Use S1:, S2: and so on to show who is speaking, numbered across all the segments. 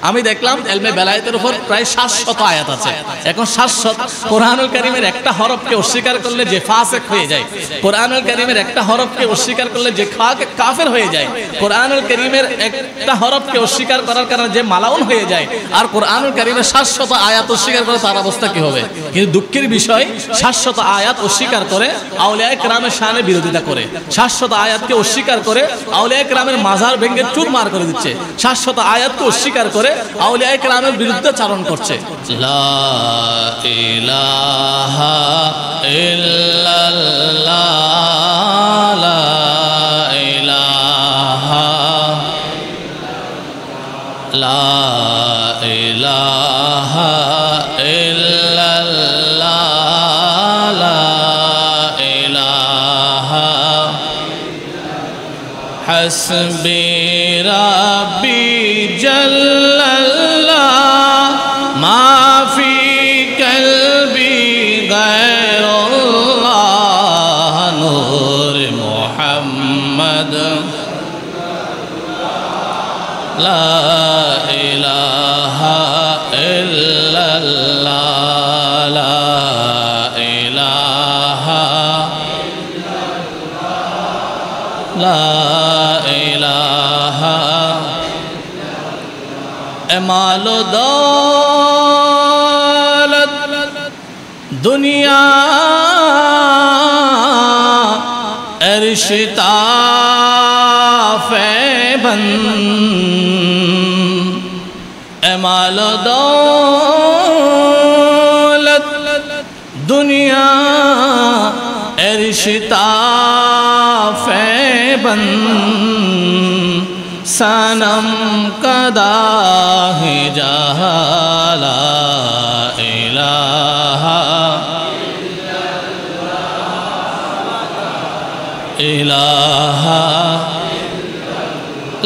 S1: আমি দেখলাম ইলমে বেলায়েতের উপর প্রায় 700 আয়াত আছে। এখন 700 কোরআনুল কারীমের একটা হরফকে অস্বীকার করলে যে ফাসিক হয়ে যায়, কোরআনুল কারীমের একটা হরফকে অস্বীকার করলে যে কাফের হয়ে যায়, কোরআনুল কারীমের একটা হরফকে অস্বীকার করার কারণে যে মালাউন হয়ে যায়, আর কোরআনুল কারীমের 700 আয়াত অস্বীকার করে তার অবস্থা কি হবে? কিন্তু দুঃখের বিষয় 700 আয়াত অস্বীকার করে আউলিয়া কেরামের শানে বিরোধিতা করে, 700 আয়াতকে অস্বীকার করে আউলিয়া কেরামের মাজার ভেঙে চুরমার করে দিচ্ছে, 700 আয়াতকে অস্বীকার করে আউলিয়া কেরামের বিরুদ্ধে চারণ করছে। লা ইলাহা ইল্লাল্লাহ, লা ইলাহা, লা ইলাহা ইল্লাল্লাহ, লা ইলাহা, হাসবি রাব্বি জাল্লাল্লাহ, মা ফি কলবি গায়রুল্লাহ, নূর মুহাম্মদ, লা ইলাহা ইল্লাল্লাহ, লা ইলাহা, লা ইলাহা, মাল ও দৌলত দুনিয়া ارشتا فیبند، مال و دولت دنیا ارشتا فیبند، صنم قدا ہے جہاں لا الہ الہ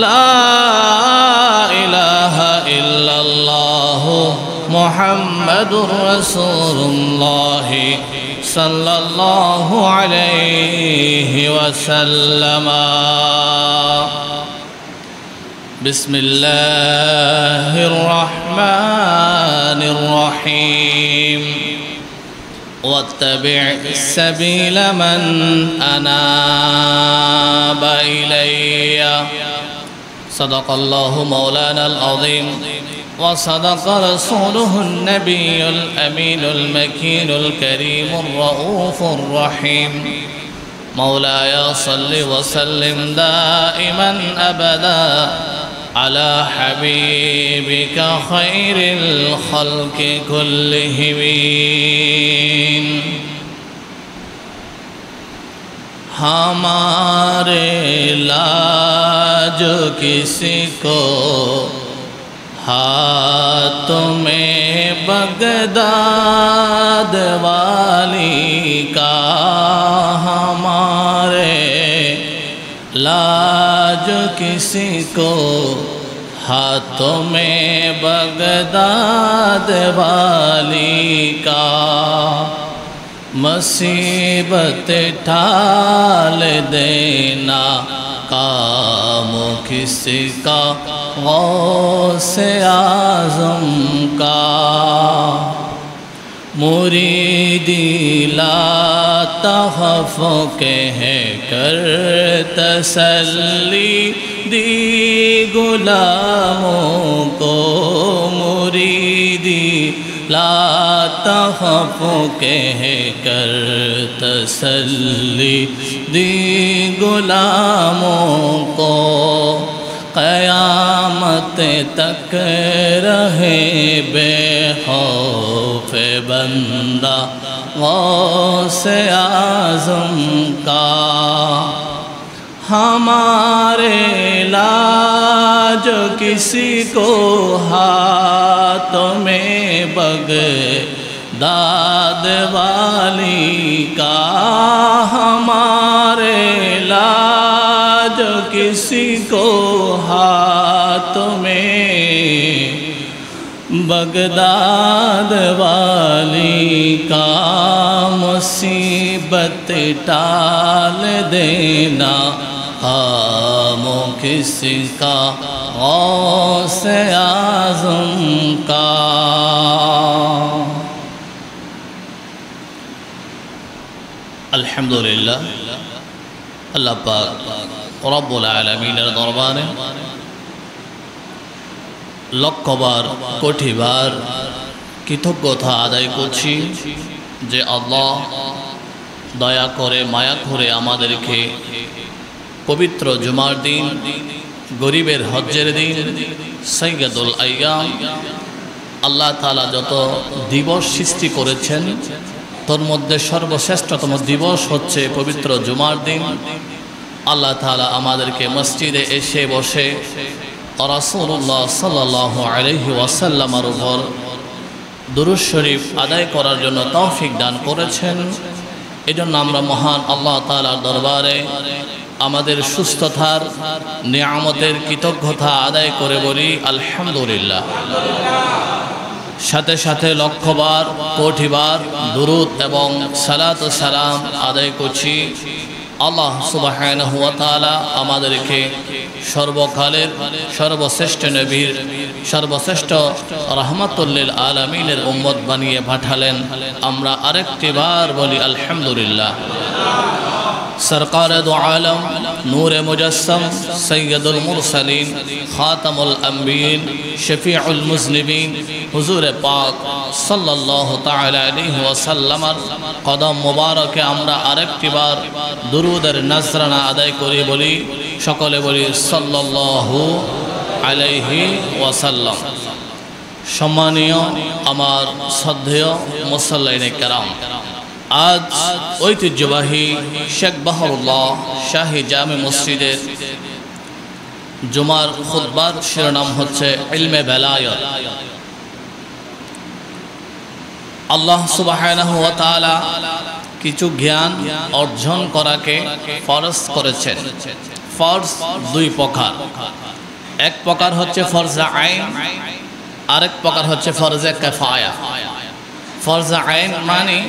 S1: لا الہ الا اللہ محمد رسول اللہ صلی اللہ علیہ وسلم۔ بسم اللہ الرحمن الرحیم، واتبع سبیل من اناب الی، صدق اللہ مولانا العظیم وصدق رسوله النبی الامین المکین الکریم الرؤوف الرحیم۔ مولاي صل وسلم دائما ابدا على حبيبك خير الخلق كلهم۔ ہمارے لاج کسی کو ہاتھوں میں بغداد والی کا، ہمارے لاج کسی کو ہاتھوں میں بغداد والی کا، مصیبت ٹال دینا کام کسی کا، غوث اعظم کا، مریدی لا تخف کہہ کر تسلی دی غلاموں کو، مریدی لا تخف کہہ کر تسلی دی غلاموں کو، قیامت تک رہے بے خوف بندہ غوث اعظم کا۔ ہمارے لاج کسی کو ہاتھوں میں بغداد والی کا، ہمارے لاج کسی کو ہاتھوں میں بغداد والی کا، مصیبت ٹال دینا کام کسی کا، गौसे आज़म का। अल्हम्दुलिल्लाह अल्लाह पाक रब्बुल आलमीনের দরবারে লক্ষবার কোটিবার কৃতজ্ঞতা আদায় করছি যে আল্লাহ দয়া করে মায়া করে আমাদেরকে পবিত্র জুমার দিন, গরিবের হজ্জের দিন, সৈয়দুল আইয়াম, আল্লাহ তাআলা যত দিবস সৃষ্টি করেছেন তোর মধ্যে সর্বশ্রেষ্ঠতম দিবস হচ্ছে পবিত্র জুমার দিন। আল্লাহ তাআলা আমাদেরকে মসজিদে এসে বসে রাসূলুল্লাহ সাল্লাল্লাহু আলাইহি ওয়াসাল্লামের উপর দুরূদ শরীফ আদায় করার জন্য তৌফিক দান করেছেন। এজন্য আমরা মহান আল্লাহ তাআলার দরবারে আমাদের সুস্থতার নিয়ামতের কৃতজ্ঞতা আদায় করে বলি আলহামদুলিল্লাহ। সাথে সাথে লক্ষবার কোটিবার দুরূদ এবং সালাত ও সালাম আদায় করছি আল্লাহ সুবহানাহু ওয়া তাআলা আমাদেরকে সর্বকালের সর্বশ্রেষ্ঠ নবীর সর্বশ্রেষ্ঠ রাহমাতুল লিল আলামিনের উম্মত বানিয়ে পাঠালেন। আমরা আরেকটিবার বলি আলহামদুলিল্লাহ। सरकार दो आलम नूर मुजस्सम सैयदुल मुरसलीन खातमुल अंबियीन शफीउल मुज़निबीन हुजूर पाक सल्लल्लाहु ताआला अलैहि वसल्लमर कदम मुबारके आमरा आरेकटिबार दुरूदेर नजराना आदाय करी बोली सकले बोली सल्लल्लाहु अलैहि वसल्लम। सम्मानीय आमार श्रद्धेय मुसल्लिने केराम, आज ঐতিহ্যবাহী শেখ বাহরুল্লাহ শাহী জামে মসজিদের জুমার খুতবার শিরোনাম হচ্ছে ইলমে বেলায়ত। আল্লাহ সুবহানাহু ওয়া তাআলা কিছু জ্ঞান অর্জন করাকে ফরজ করেছেন। ফরজ দুই প্রকার, এক প্রকার হচ্ছে ফরজে আইন, আরেক প্রকার হচ্ছে ফরজে কিফায়া। ফরজে আইন মানে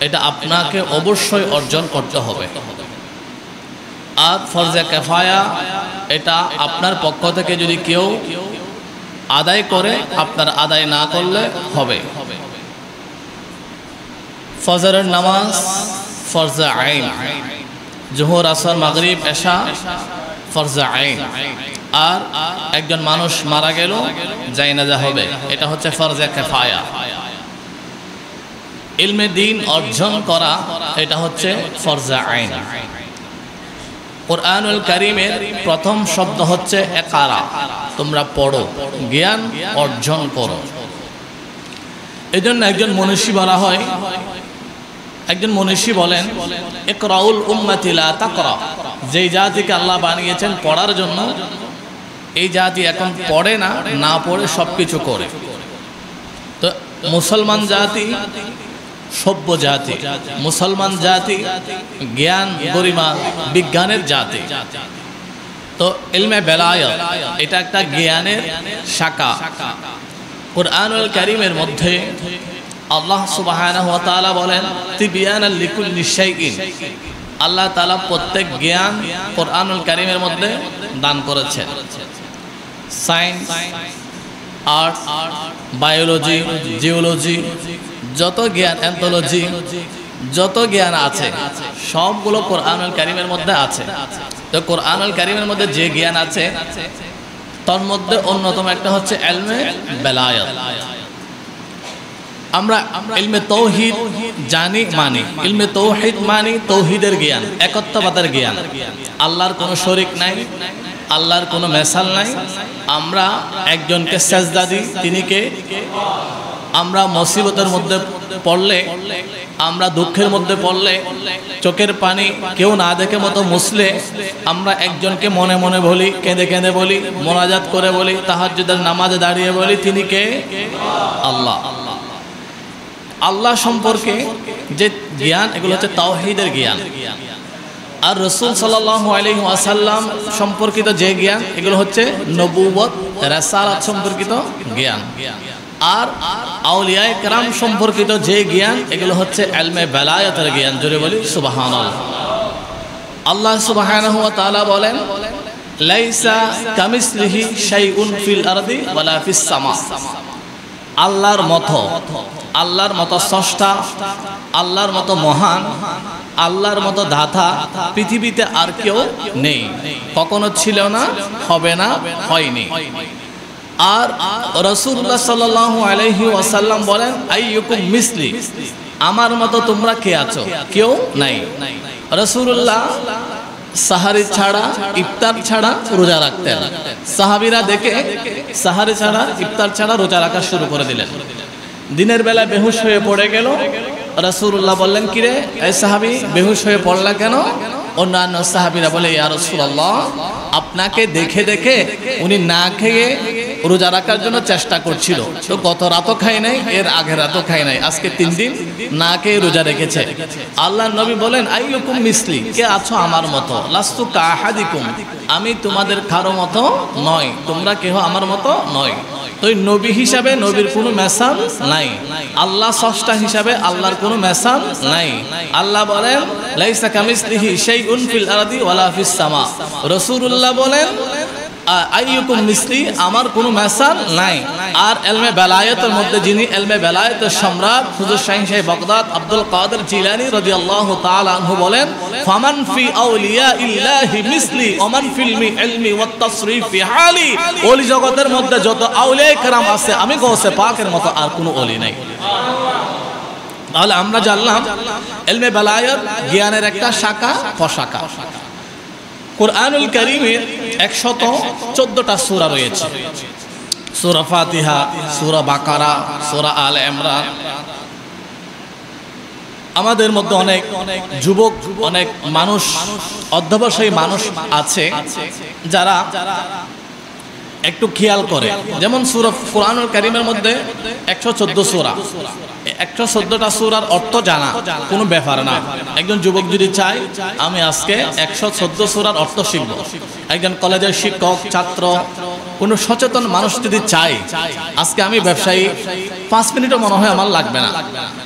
S1: এটা আপনাকে অবশ্যই অর্জন করতে হবে, আর ফরজে কিফায়া এটা আপনার পক্ষ থেকে যদি কেউ আদায় করে আপনার আদায় না করলে হবে। ফজরের নামাজ ফরজে আইন, জোহর আসর মাগরিব এশা ফরজে আইন, আর একজন মানুষ মারা গেল জানাজা হবে, এটা হচ্ছে ফরজে কিফায়া। ইলমে দ্বীন অর্জন করা এটা হচ্ছে ফরজে আইন। কুরআনুল কারীমের প্রথম শব্দ হচ্ছে ইকরা, তোমরা পড়ো, জ্ঞান অর্জন করো। এজন্য একজন মনীষী বলা হয়, একজন মনীষী বলেন ইকরাউল উম্মতি লা তাকরা, যেই জাতিকে আল্লাহ বানিয়েছেন পড়ার জন্য, এই জাতি এখন পড়ে না, না পড়ে সবকিছু করে। তো মুসলমান জাতি সভ্য জাতি, মুসলমান জাতি জ্ঞান গরিমা বিজ্ঞানের জাতি। তো ইলমে বেলায়ত এটা একটা জ্ঞানের শাখা। কুরআনুল কারীমের মধ্যে আল্লাহ সুবহানাহু ওয়া তাআলা বলেন তিবিয়ানাল লিকুল্লি শাইইন, আল্লাহ তাআলা প্রত্যেক জ্ঞান কুরআনুল কারীমের মধ্যে দান করেছেন। সায়েন্স, আর্টস, বায়োলজি, জিওলজি, যত জ্ঞান, অ্যান্থোলজি, যত জ্ঞান আছে সবগুলো কুরআনুল কারীমের মধ্যে আছে। তো কুরআনুল কারীমের মধ্যে যে জ্ঞান আছে তার মধ্যে অন্যতম একটা হচ্ছে ইলমে বেলায়ত। আমরা ইলমে তাওহীদ জানি, মানি। ইলমে তাওহীদ মানি তাওহীদের জ্ঞান, একত্ববাদের জ্ঞান, আল্লাহর কোনো শরীক নাই, আল্লাহর কোনো মেসাল নাই। আমরা একজনকে সেজদা দিই, তিনি কে? আমরা মুসিবতের মধ্যে পড়লে, আমরা দুঃখের মধ্যে পড়লে, চোখের পানি কেউ না দেখে মতো মুছলে আমরা একজনকে মনে মনে বলি, কেঁদে কেঁদে বলি, মোনাজাত করে বলি, তাহাজ্জুদের নামাজে দাঁড়িয়ে বলি, তিনি কে? আল্লাহ। আল্লাহ সম্পর্কে যে জ্ঞান, এগুলো হচ্ছে তাওহীদের জ্ঞান। আর রাসূল সাল্লাল্লাহু আলাইহি ওয়াসাল্লাম সম্পর্কিত যে জ্ঞান, এগুলো হচ্ছে নবুয়ত, রাসালাত সম্পর্কিত জ্ঞান। আর আউলিয়ায়ে কেরাম সম্পর্কিত যে জ্ঞান, এগুলো হচ্ছে ইলমে বেলায়তের জ্ঞান। জোরে বলি সুবহানাল্লাহ। আল্লাহ সুবহানাহু ওয়া তাআলা বলেন লাইসা কামিসলিহি শাইউন ফিল আরদি ওয়ালা ফিস সামা। আল্লাহর মতো স্রষ্টা, আল্লাহর মতো মহান, আল্লাহর মতো দাতা পৃথিবীতে আর কেউ নেই, কখনো ছিল না, হবে না, হয়নি। আর রাসূলুল্লাহ সাল্লাল্লাহু আলাইহি ওয়াসাল্লাম বলেন, আইয়ুকুম মিসলি, আমার মতো তোমরা কে আছো? কেউ নাই। রাসূলুল্লাহ সাহারি ছাড়া, ইফতার ছাড়া রোজা রাখতেন। সাহাবীরা দেখে সাহারি ছাড়া, ইফতার ছাড়া রোজা রাখা শুরু করে দিলেন। দিনের বেলা বেহুশ হয়ে পড়ে গেল। রাসূলুল্লাহ বললেন, কিরে এই সাহাবী বেহুশ হয়ে পড়লা কেন? অন্যান্য সাহাবীরা বলে, ইয়া রাসূলুল্লাহ, আপনাকে দেখে দেখে উনি না খেয়ে রোজা রাখার জন্য চেষ্টা করছিল, তো গত রাতও খাই নাই, এর আগের রাতও খাই নাই, আজকে 3 দিন না খেয়ে রোজা রেখেছে। আল্লাহর নবী বলেন, আইয়ুকুম মিসলি, কে আছো আমার মতো? লাস্তু কাহাদিকুম, আমি তোমাদের কারো মতো নয়, তোমরা কেহ আমার মতো নয়। তো নবী হিসাবে নবীর কোনো মেসাল নাই, আল্লাহ স্রষ্টা হিসাবে আল্লাহর কোনো মেসাল নাই। আল্লাহ বলেন, লাইসা কামিসলিহি শাইউন ফিল আরদি ওয়ালা ফিস সামা। রাসূলুল্লাহ বলেন, আইয়ুকুম মিসলি, আমার কোনো মেসাল নাই। আর ইলমে বেলায়েতের মধ্যে যিনি ইলমে বেলায়েতের সম্রাট হুজুর শাহীন শাহ বাগদাদ আব্দুল কাদের জিলানী রাদিয়াল্লাহু তাআলা আনহু বলেন, ফামান ফি আউলিয়া ইল্লাহি মিসলি ওমান ফিল ইলমি ওয়াত তাসরিফ ফি হালি। ওলি জগতের মধ্যে যত আউলিয়া کرام আছে, আমি গৌসে পাকের মতো আর কোনো ওলি নাই। তাহলে আমরা জানলাম ইলমে বেলায়েত জ্ঞানের একটা শাখা, প্রশাখা। কুরআনুল কারীমের 114টা সূরা রয়েছে। সূরা ফাতিহা, সূরা বাকারা, সূরা আলে ইমরান। আমাদের মধ্যে অনেক যুবক, অনেক মানুষ, অধ্যবসায়ী মানুষ আছে যারা একটু খেয়াল করে, যেমন সূরা কুরআনুল কারীমের মধ্যে 114 সূরা, 114টা সূরার অর্থ জানা কোনো ব্যাপার না। একজন যুবক যদি চায় আমি আজকে 114 সূরার অর্থ শিখব, একজন কলেজের শিক্ষক, ছাত্র, কোনো সচেতন মানুষ যদি চায় আজকে আমি ব্যবসায়ী, 5 মিনিটও মনে হয় আমার লাগবে না।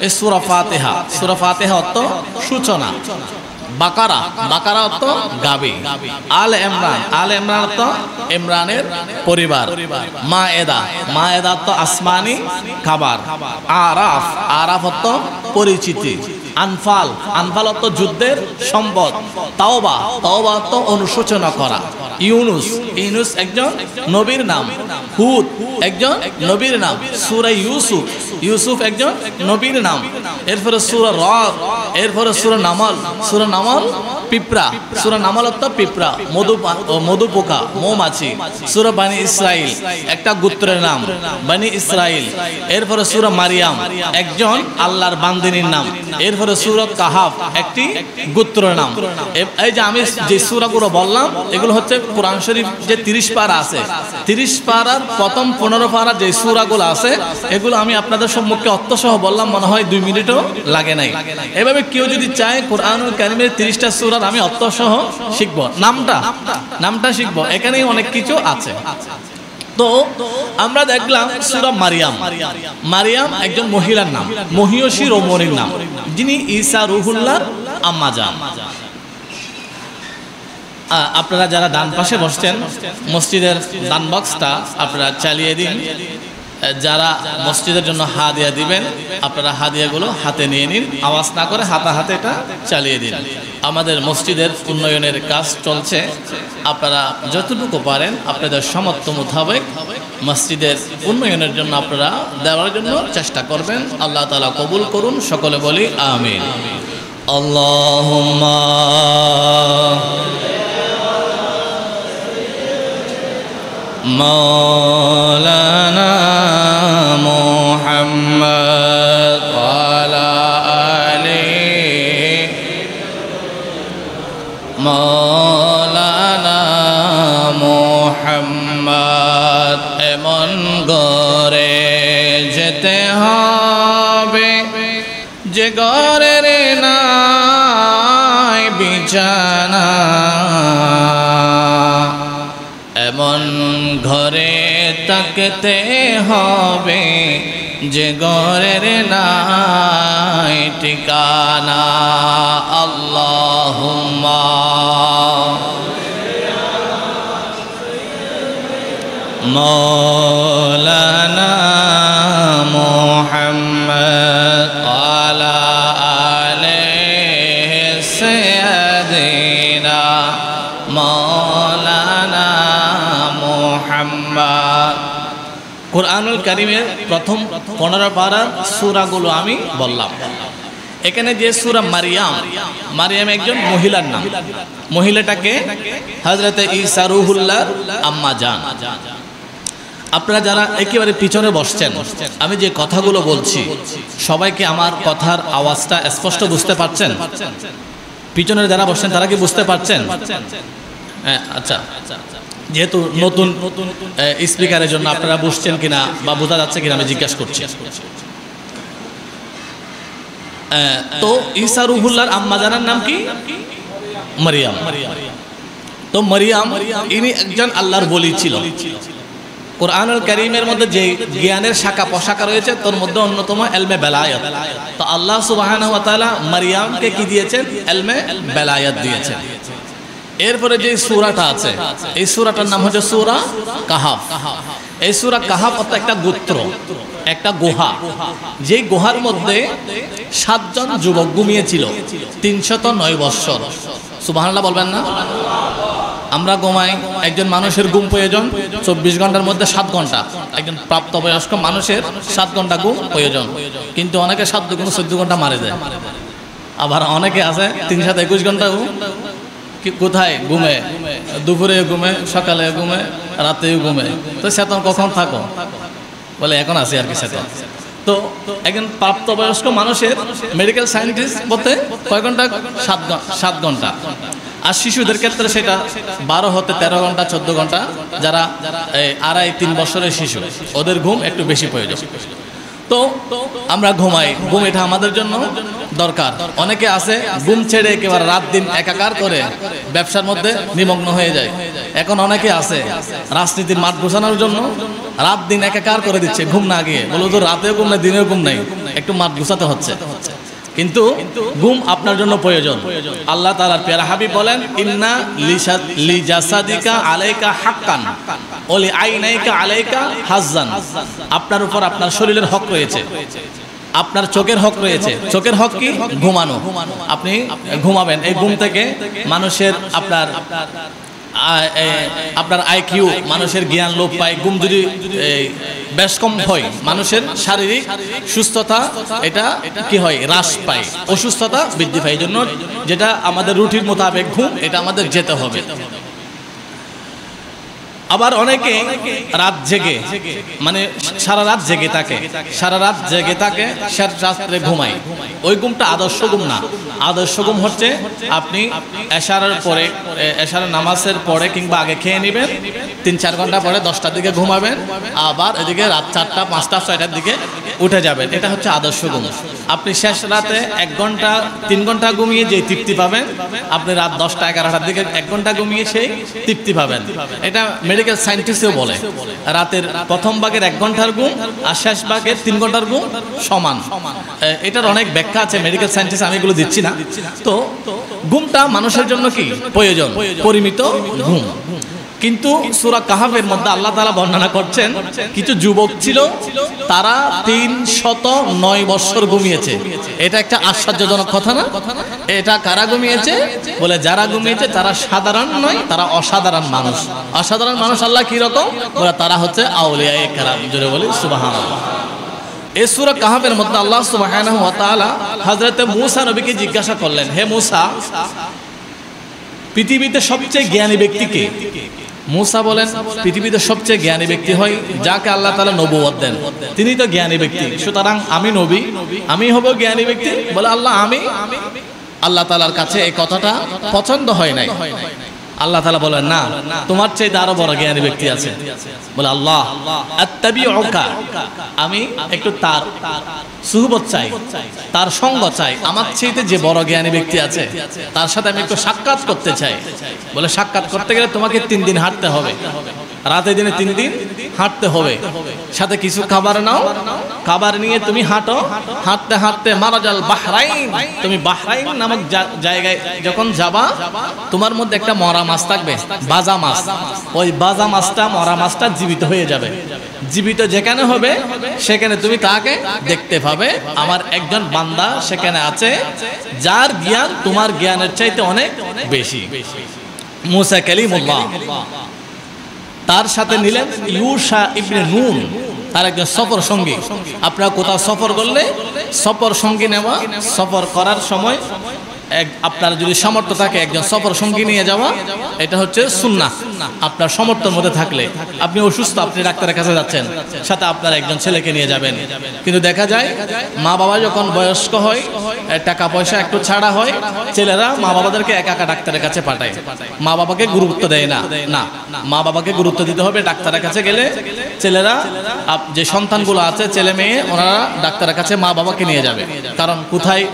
S1: এই সূরা ফাতিহা, সূরা ফাতিহা অর্থ সূচনা। বাকারা, বাকারা অর্থ গাবি। আলে ইমরান, আলে ইমরান অর্থ ইমরানের পরিবার। মায়েদা, মায়েদা অর্থ আসমানি খাবার। আরাফ, আরাফ অর্থ পরিচিতি। আনফাল, আনফাল অর্থ যুদ্ধের সম্পদ। তাওবা, তাওবা অর্থ অনুশোচনা করা। ইউনুস, ইউনুস একজন নবীর নাম। হুদ একজন নবীর নাম। সূরা ইউসুফ, ইউসুফ একজন নবীর নাম। এরপরে সূরা রদ, এরপরে সূরা নামল, সূরা নামল পিঁপড়া, সূরা নামল অর্থ পিঁপড়া, মধু পোকা, মৌমাছি। সূরা বনি ইসরাইল একটা গোত্রের নাম, বনি ইসরাইল। এরপরে সূরা মারিয়াম একজন আল্লাহর বান্দিনীর নাম। এরপরে সূরা কাহাফ একটি গোত্রের নাম। এই যে আমি যে সূরাগুলো বললাম এগুলো হচ্ছে কোরআন শরীফ যে 30 পারা আছে, 30 পারার প্রথম 15 পারা যে সূরাগুলো আছে এগুলো আমি আপনাদের সম্মুখে অর্থসহ বললাম, মনে হয় 2 মিনিটও লাগে নাই। এভাবে কেউ যদি চায় কোরআনুল কারীমের 30টা সূরার আমি অর্থসহ শিখব, নামটা শিখব, এখানেই অনেক কিছু আছে। তো আমরা দেখলাম সূরা মারিয়াম, মারিয়াম একজন মহিলার নাম, মহিয়সী রমণীর নাম, যিনি ঈসা রুহুল্লাহর আম্মা জান। আপনারা যারা ডান পাশে বসছেন মসজিদের দান বক্সটা আপনারা চালিয়ে দিন। যারা মসজিদের জন্য হাদিয়া দিবেন আপনারা হাদিয়াগুলো হাতে নিয়ে নিন, আওয়াজ না করে হাতে হাতে এটা চালিয়ে দিন। আমাদের মসজিদের উন্নয়নের কাজ চলছে, আপনারা যতটুকু পারেন আপনাদের সামর্থ্য মোতাবেক মসজিদের উন্নয়নের জন্য আপনারা দেওয়ার জন্য চেষ্টা করবেন। আল্লাহ তাআলা কবুল করুন, সকলে বলি আমিন। আল্লাহুম্মা মাওলানা মুহাম্মদ ওয়ালা আলি মাওলানা মুহাম্মদ। এমন ঘরে যেতে হবে যে ঘরের নাই বিছানা, এমন ঘরে থাকতে হবে যে ঘরের নাই ঠিকানা। আল্লাহুম্মা মাওলানা মুহাম্মদ আলা আলিহি সাইয়্যিদিনা মাওলানা মুহাম্মদ। কুরআনুল কারীমের প্রথম 15 পারা সূরাগুলো আমি বললাম। এখানে যে সূরা মারিয়াম, মারিয়াম একজন মহিলার নাম। মহিলাটাকে হযরতে ঈসা রূহুল্লাহর আম্মা জান। আপনারা যারা একেবারে পিছনে বসছেন, আমি যে কথাগুলো বলছি সবাইকে আমার কথার আওয়াজটা স্পষ্ট বুঝতে পারছেন? পিছনের যারা বসছেন তারা কি বুঝতে পারছেন? হ্যাঁ, আচ্ছা। যেহেতু নতুন স্পিকারের জন্য আপনারা বুঝছেন কিনা বা বোঝা যাচ্ছে কিনা আমি জিজ্ঞাসা করছি। তো ঈসা রূহুল্লাহর আম্মা জানার নাম কি? মারিয়াম। তো মারিয়াম ইনি একজন আল্লাহর ওলি ছিল। কুরআনুল কারীমের মধ্যে যে জ্ঞানের শাখা পোশাকা রয়েছে তার মধ্যে অন্যতম ইলমে বেলায়াত। তো আল্লাহ সুবহানাহু ওয়া তাআলা মারিয়ামকে কি দিয়েছেন? ইলমে বেলায়াত দিয়েছেন। এরপরে যে সূরাটা আছে এই সূরাটার নাম হচ্ছে সূরা কাহাফ। এই সূরা কাহাফ অর্থাৎ একটা গোত্র, একটা গুহা। যেই গুহার মধ্যে 7 জন যুবক ঘুমিয়েছিল 309 বৎসর। সুবহানাল্লাহ বলবেন না? আমরা ঘুমাই, একজন মানুষের ঘুম প্রয়োজন 24 ঘন্টার মধ্যে 7 ঘন্টা। একজন প্রাপ্তবয়স্ক মানুষের 7 ঘন্টা ঘুম প্রয়োজন, কিন্তু অনেকে 7 দুগুণ 14 ঘন্টা মারা যায়। আবার অনেকে আছে 3 7 21 ঘন্টা ঘুম। কোথায় ঘুমে? দুপুরে ঘুমে, সকালে ঘুমে, রাতেও ঘুমে। তো চেতন কখন থাকো? বলে এখন আছি আর কি চেতন। তো একজন প্রাপ্তবয়স্ক মানুষের মেডিকেল সায়েন্টিস্ট বলতে কয় ঘন্টা? 7 ঘন্টা। আর শিশুদের ক্ষেত্রে সেটা 12 হতে 13 ঘন্টা 14 ঘন্টা। যারা 2.5-3 বছরের শিশু ওদের ঘুম একটু বেশি প্রয়োজন। তো আমরা ঘুমাই, ঘুম এটা আমাদের জন্য দরকার। অনেকে আছে ঘুম ছেড়ে একেবারে রাত দিন একাকার করে ব্যবসার মধ্যে নিমগ্ন হয়ে যায়। এখন অনেকে আছে রাজনীতির মাঠ গোছানোর জন্য রাত দিন একাকার করে দিচ্ছে ঘুম না গিয়ে। বলো তো রাতেও ঘুম নাই, দিনেও ঘুম নাই, একটু মাঠ গোছাতে হচ্ছে। কিন্তু ঘুম আপনার জন্য প্রয়োজন। আল্লাহ তাআলার প্যারা হাবিব বলেন, ইন্না লিজাসাদিকা আলাইকা হাক্কান ওয়া লিআইনাইকা আলাইকা হাজ্জান। আপনার উপর আপনার শরীরের হক রয়েছে, আপনার চোখের হক রয়েছে। চোখের হক কি? ঘুমানো। আপনি ঘুমাবেন। এই ঘুম থেকে মানুষের আপনার আইকিউ, মানুষের জ্ঞান লোপ পায়। ঘুম যদি বেশ কম হয় মানুষের শারীরিক সুস্থতা এটা কি হয়? হ্রাস পায়, অসুস্থতা বৃদ্ধি পায়। এই জন্য যেটা আমাদের রুটিন মোতাবেক ঘুম, এটা আমাদের যেতে হবে। আবার অনেকে রাত জেগে, মানে সারা রাত জেগে থাকে, শেষ রাত্রে ঘুমায়। ওই ঘুমটা আদর্শ ঘুম না। আদর্শ ঘুম হচ্ছে আপনি এশারের পরে, এশারের নামাজের পরে কিংবা আগে খেয়ে নেবেন, 3-4 ঘন্টা পরে 10টার দিকে ঘুমাবেন, আবার এদিকে রাত 4টা 5টা 6টার দিকে উঠে যাবেন। এটা হচ্ছে আদর্শ ঘুম। আপনি শেষ রাতে 1 ঘন্টা 3 ঘন্টা ঘুমিয়ে যে তৃপ্তি পাবেন, আপনি রাত 10টা 11টার দিকে 1 ঘন্টা ঘুমিয়ে সেই তৃপ্তি পাবেন। এটা মেডিকেল সায়েন্টিস্টও বলে রাতের প্রথম ভাগের 1 ঘন্টার ঘুম আর শেষ ভাগের 3 ঘন্টার ঘুম সমান। এটার অনেক ব্যাখ্যা আছে মেডিকেল সায়েন্টিস্ট, আমি এগুলো দিচ্ছি না। তো ঘুমটা মানুষের জন্য কি প্রয়োজন? পরিমিত ঘুম। কিন্তু সূরা কাহাফের মধ্যে আল্লাহ তাআলা বর্ণনা করছেন কিছু যুবক ছিল, তারা 309 বৎসর ঘুমিয়েছে। এটা একটা আশ্চর্যজনক কথা না? এটা কারা ঘুমিয়েছে? বলে যারা ঘুমিয়েছে তারা সাধারণ নয়, তারা অসাধারণ মানুষ। অসাধারণ মানুষ আল্লাহ কি রকম? বলে তারা হচ্ছে আউলিয়ায়ে কেরাম। জোরে বলি সুবহানাল্লাহ। এই সূরা কাহাফের মধ্যে আল্লাহ সুবহানাহু ওয়া তাআলা হযরতে মূসা নবীকে জিজ্ঞাসা করলেন, হে মূসা, পৃথিবীতে সবচেয়ে জ্ঞানী ব্যক্তি কে? মূসা বলেন, পৃথিবীতে সবচেয়ে জ্ঞানী ব্যক্তি হয় যাকে আল্লাহ তাআলা নবুয়ত দেন, তিনি তো জ্ঞানী ব্যক্তি। সুতরাং আমি নবী, আমি হব জ্ঞানী ব্যক্তি। বলে আল্লাহ আমি? আল্লাহ তাআলার কাছে এই কথাটা পছন্দ হয় নাই। আল্লাহ তাআলা বলেন, না, তোমার চেয়ে আরো বড় জ্ঞানী ব্যক্তি আছে। বলে আল্লাহ আত্তাবিউকা, আমি একটু তার সুহবত চাই, তার সঙ্গ চাই। আমার চেয়ে যে বড় জ্ঞানী ব্যক্তি আছে তার সাথে আমি একটু সাক্ষাৎ করতে চাই। বলে সাক্ষাৎ করতে গেলে তোমাকে 3 দিন হাঁটতে হবে। রাতে দিনে 3 দিন হাঁটতে হবে, সাথে কিছু খাবার নাও, খাবার নিয়ে তুমি হাঁটো, হাঁটতে হাঁটতে মারাজাল বাহরাইন, তুমি বাহরাইন নামক জায়গায় যখন যাবা তোমার মধ্যে একটা মরা মাছ থাকবে, বাজা মাছ। ওই বাজা মাছটা, মরা মাছটা জীবিত হয়ে যাবে। জীবিত যেখানে হবে সেখানে তুমি তাকে দেখতে পাবে। আমার একজন বান্দা সেখানে আছে যার জ্ঞান তোমার জ্ঞানের চাইতে অনেক বেশি। মুসা কালিমুল্লাহ, তার সাথে নিলেন ইউশা ইবনে নুন, তার একজন সফর সঙ্গী। আপনারা কোথাও সফর করলে সফর সঙ্গী নেওয়া, সফর করার সময় আপনার যদি সামর্থ্য থাকে একজন সফর সঙ্গী নিয়ে যাওয়া, এটা হচ্ছে সুন্নাহ। আপনার সামর্থ্যের মধ্যে থাকলে, আপনি অসুস্থ, আপনি ডাক্তারের কাছে যাচ্ছেন, সাথে আপনার একজন ছেলেকে নিয়ে যাবেন। কিন্তু দেখা যায় মা বাবা যখন বয়স্ক হয়, টাকা পয়সা একটু ছাড়া হয়, ছেলেরা মা বাবাদেরকে একা একা ডাক্তারের কাছে পাঠায়, মা বাবাকে গুরুত্ব দেয় না। না, মা বাবাকে গুরুত্ব দিতে হবে। ডাক্তারের কাছে গেলে ছেলেরা, যে সন্তানগুলো আছে ছেলে মেয়ে, ওনারা ডাক্তারের কাছে মা বাবাকে নিয়ে যাবে। কারণ কোথায়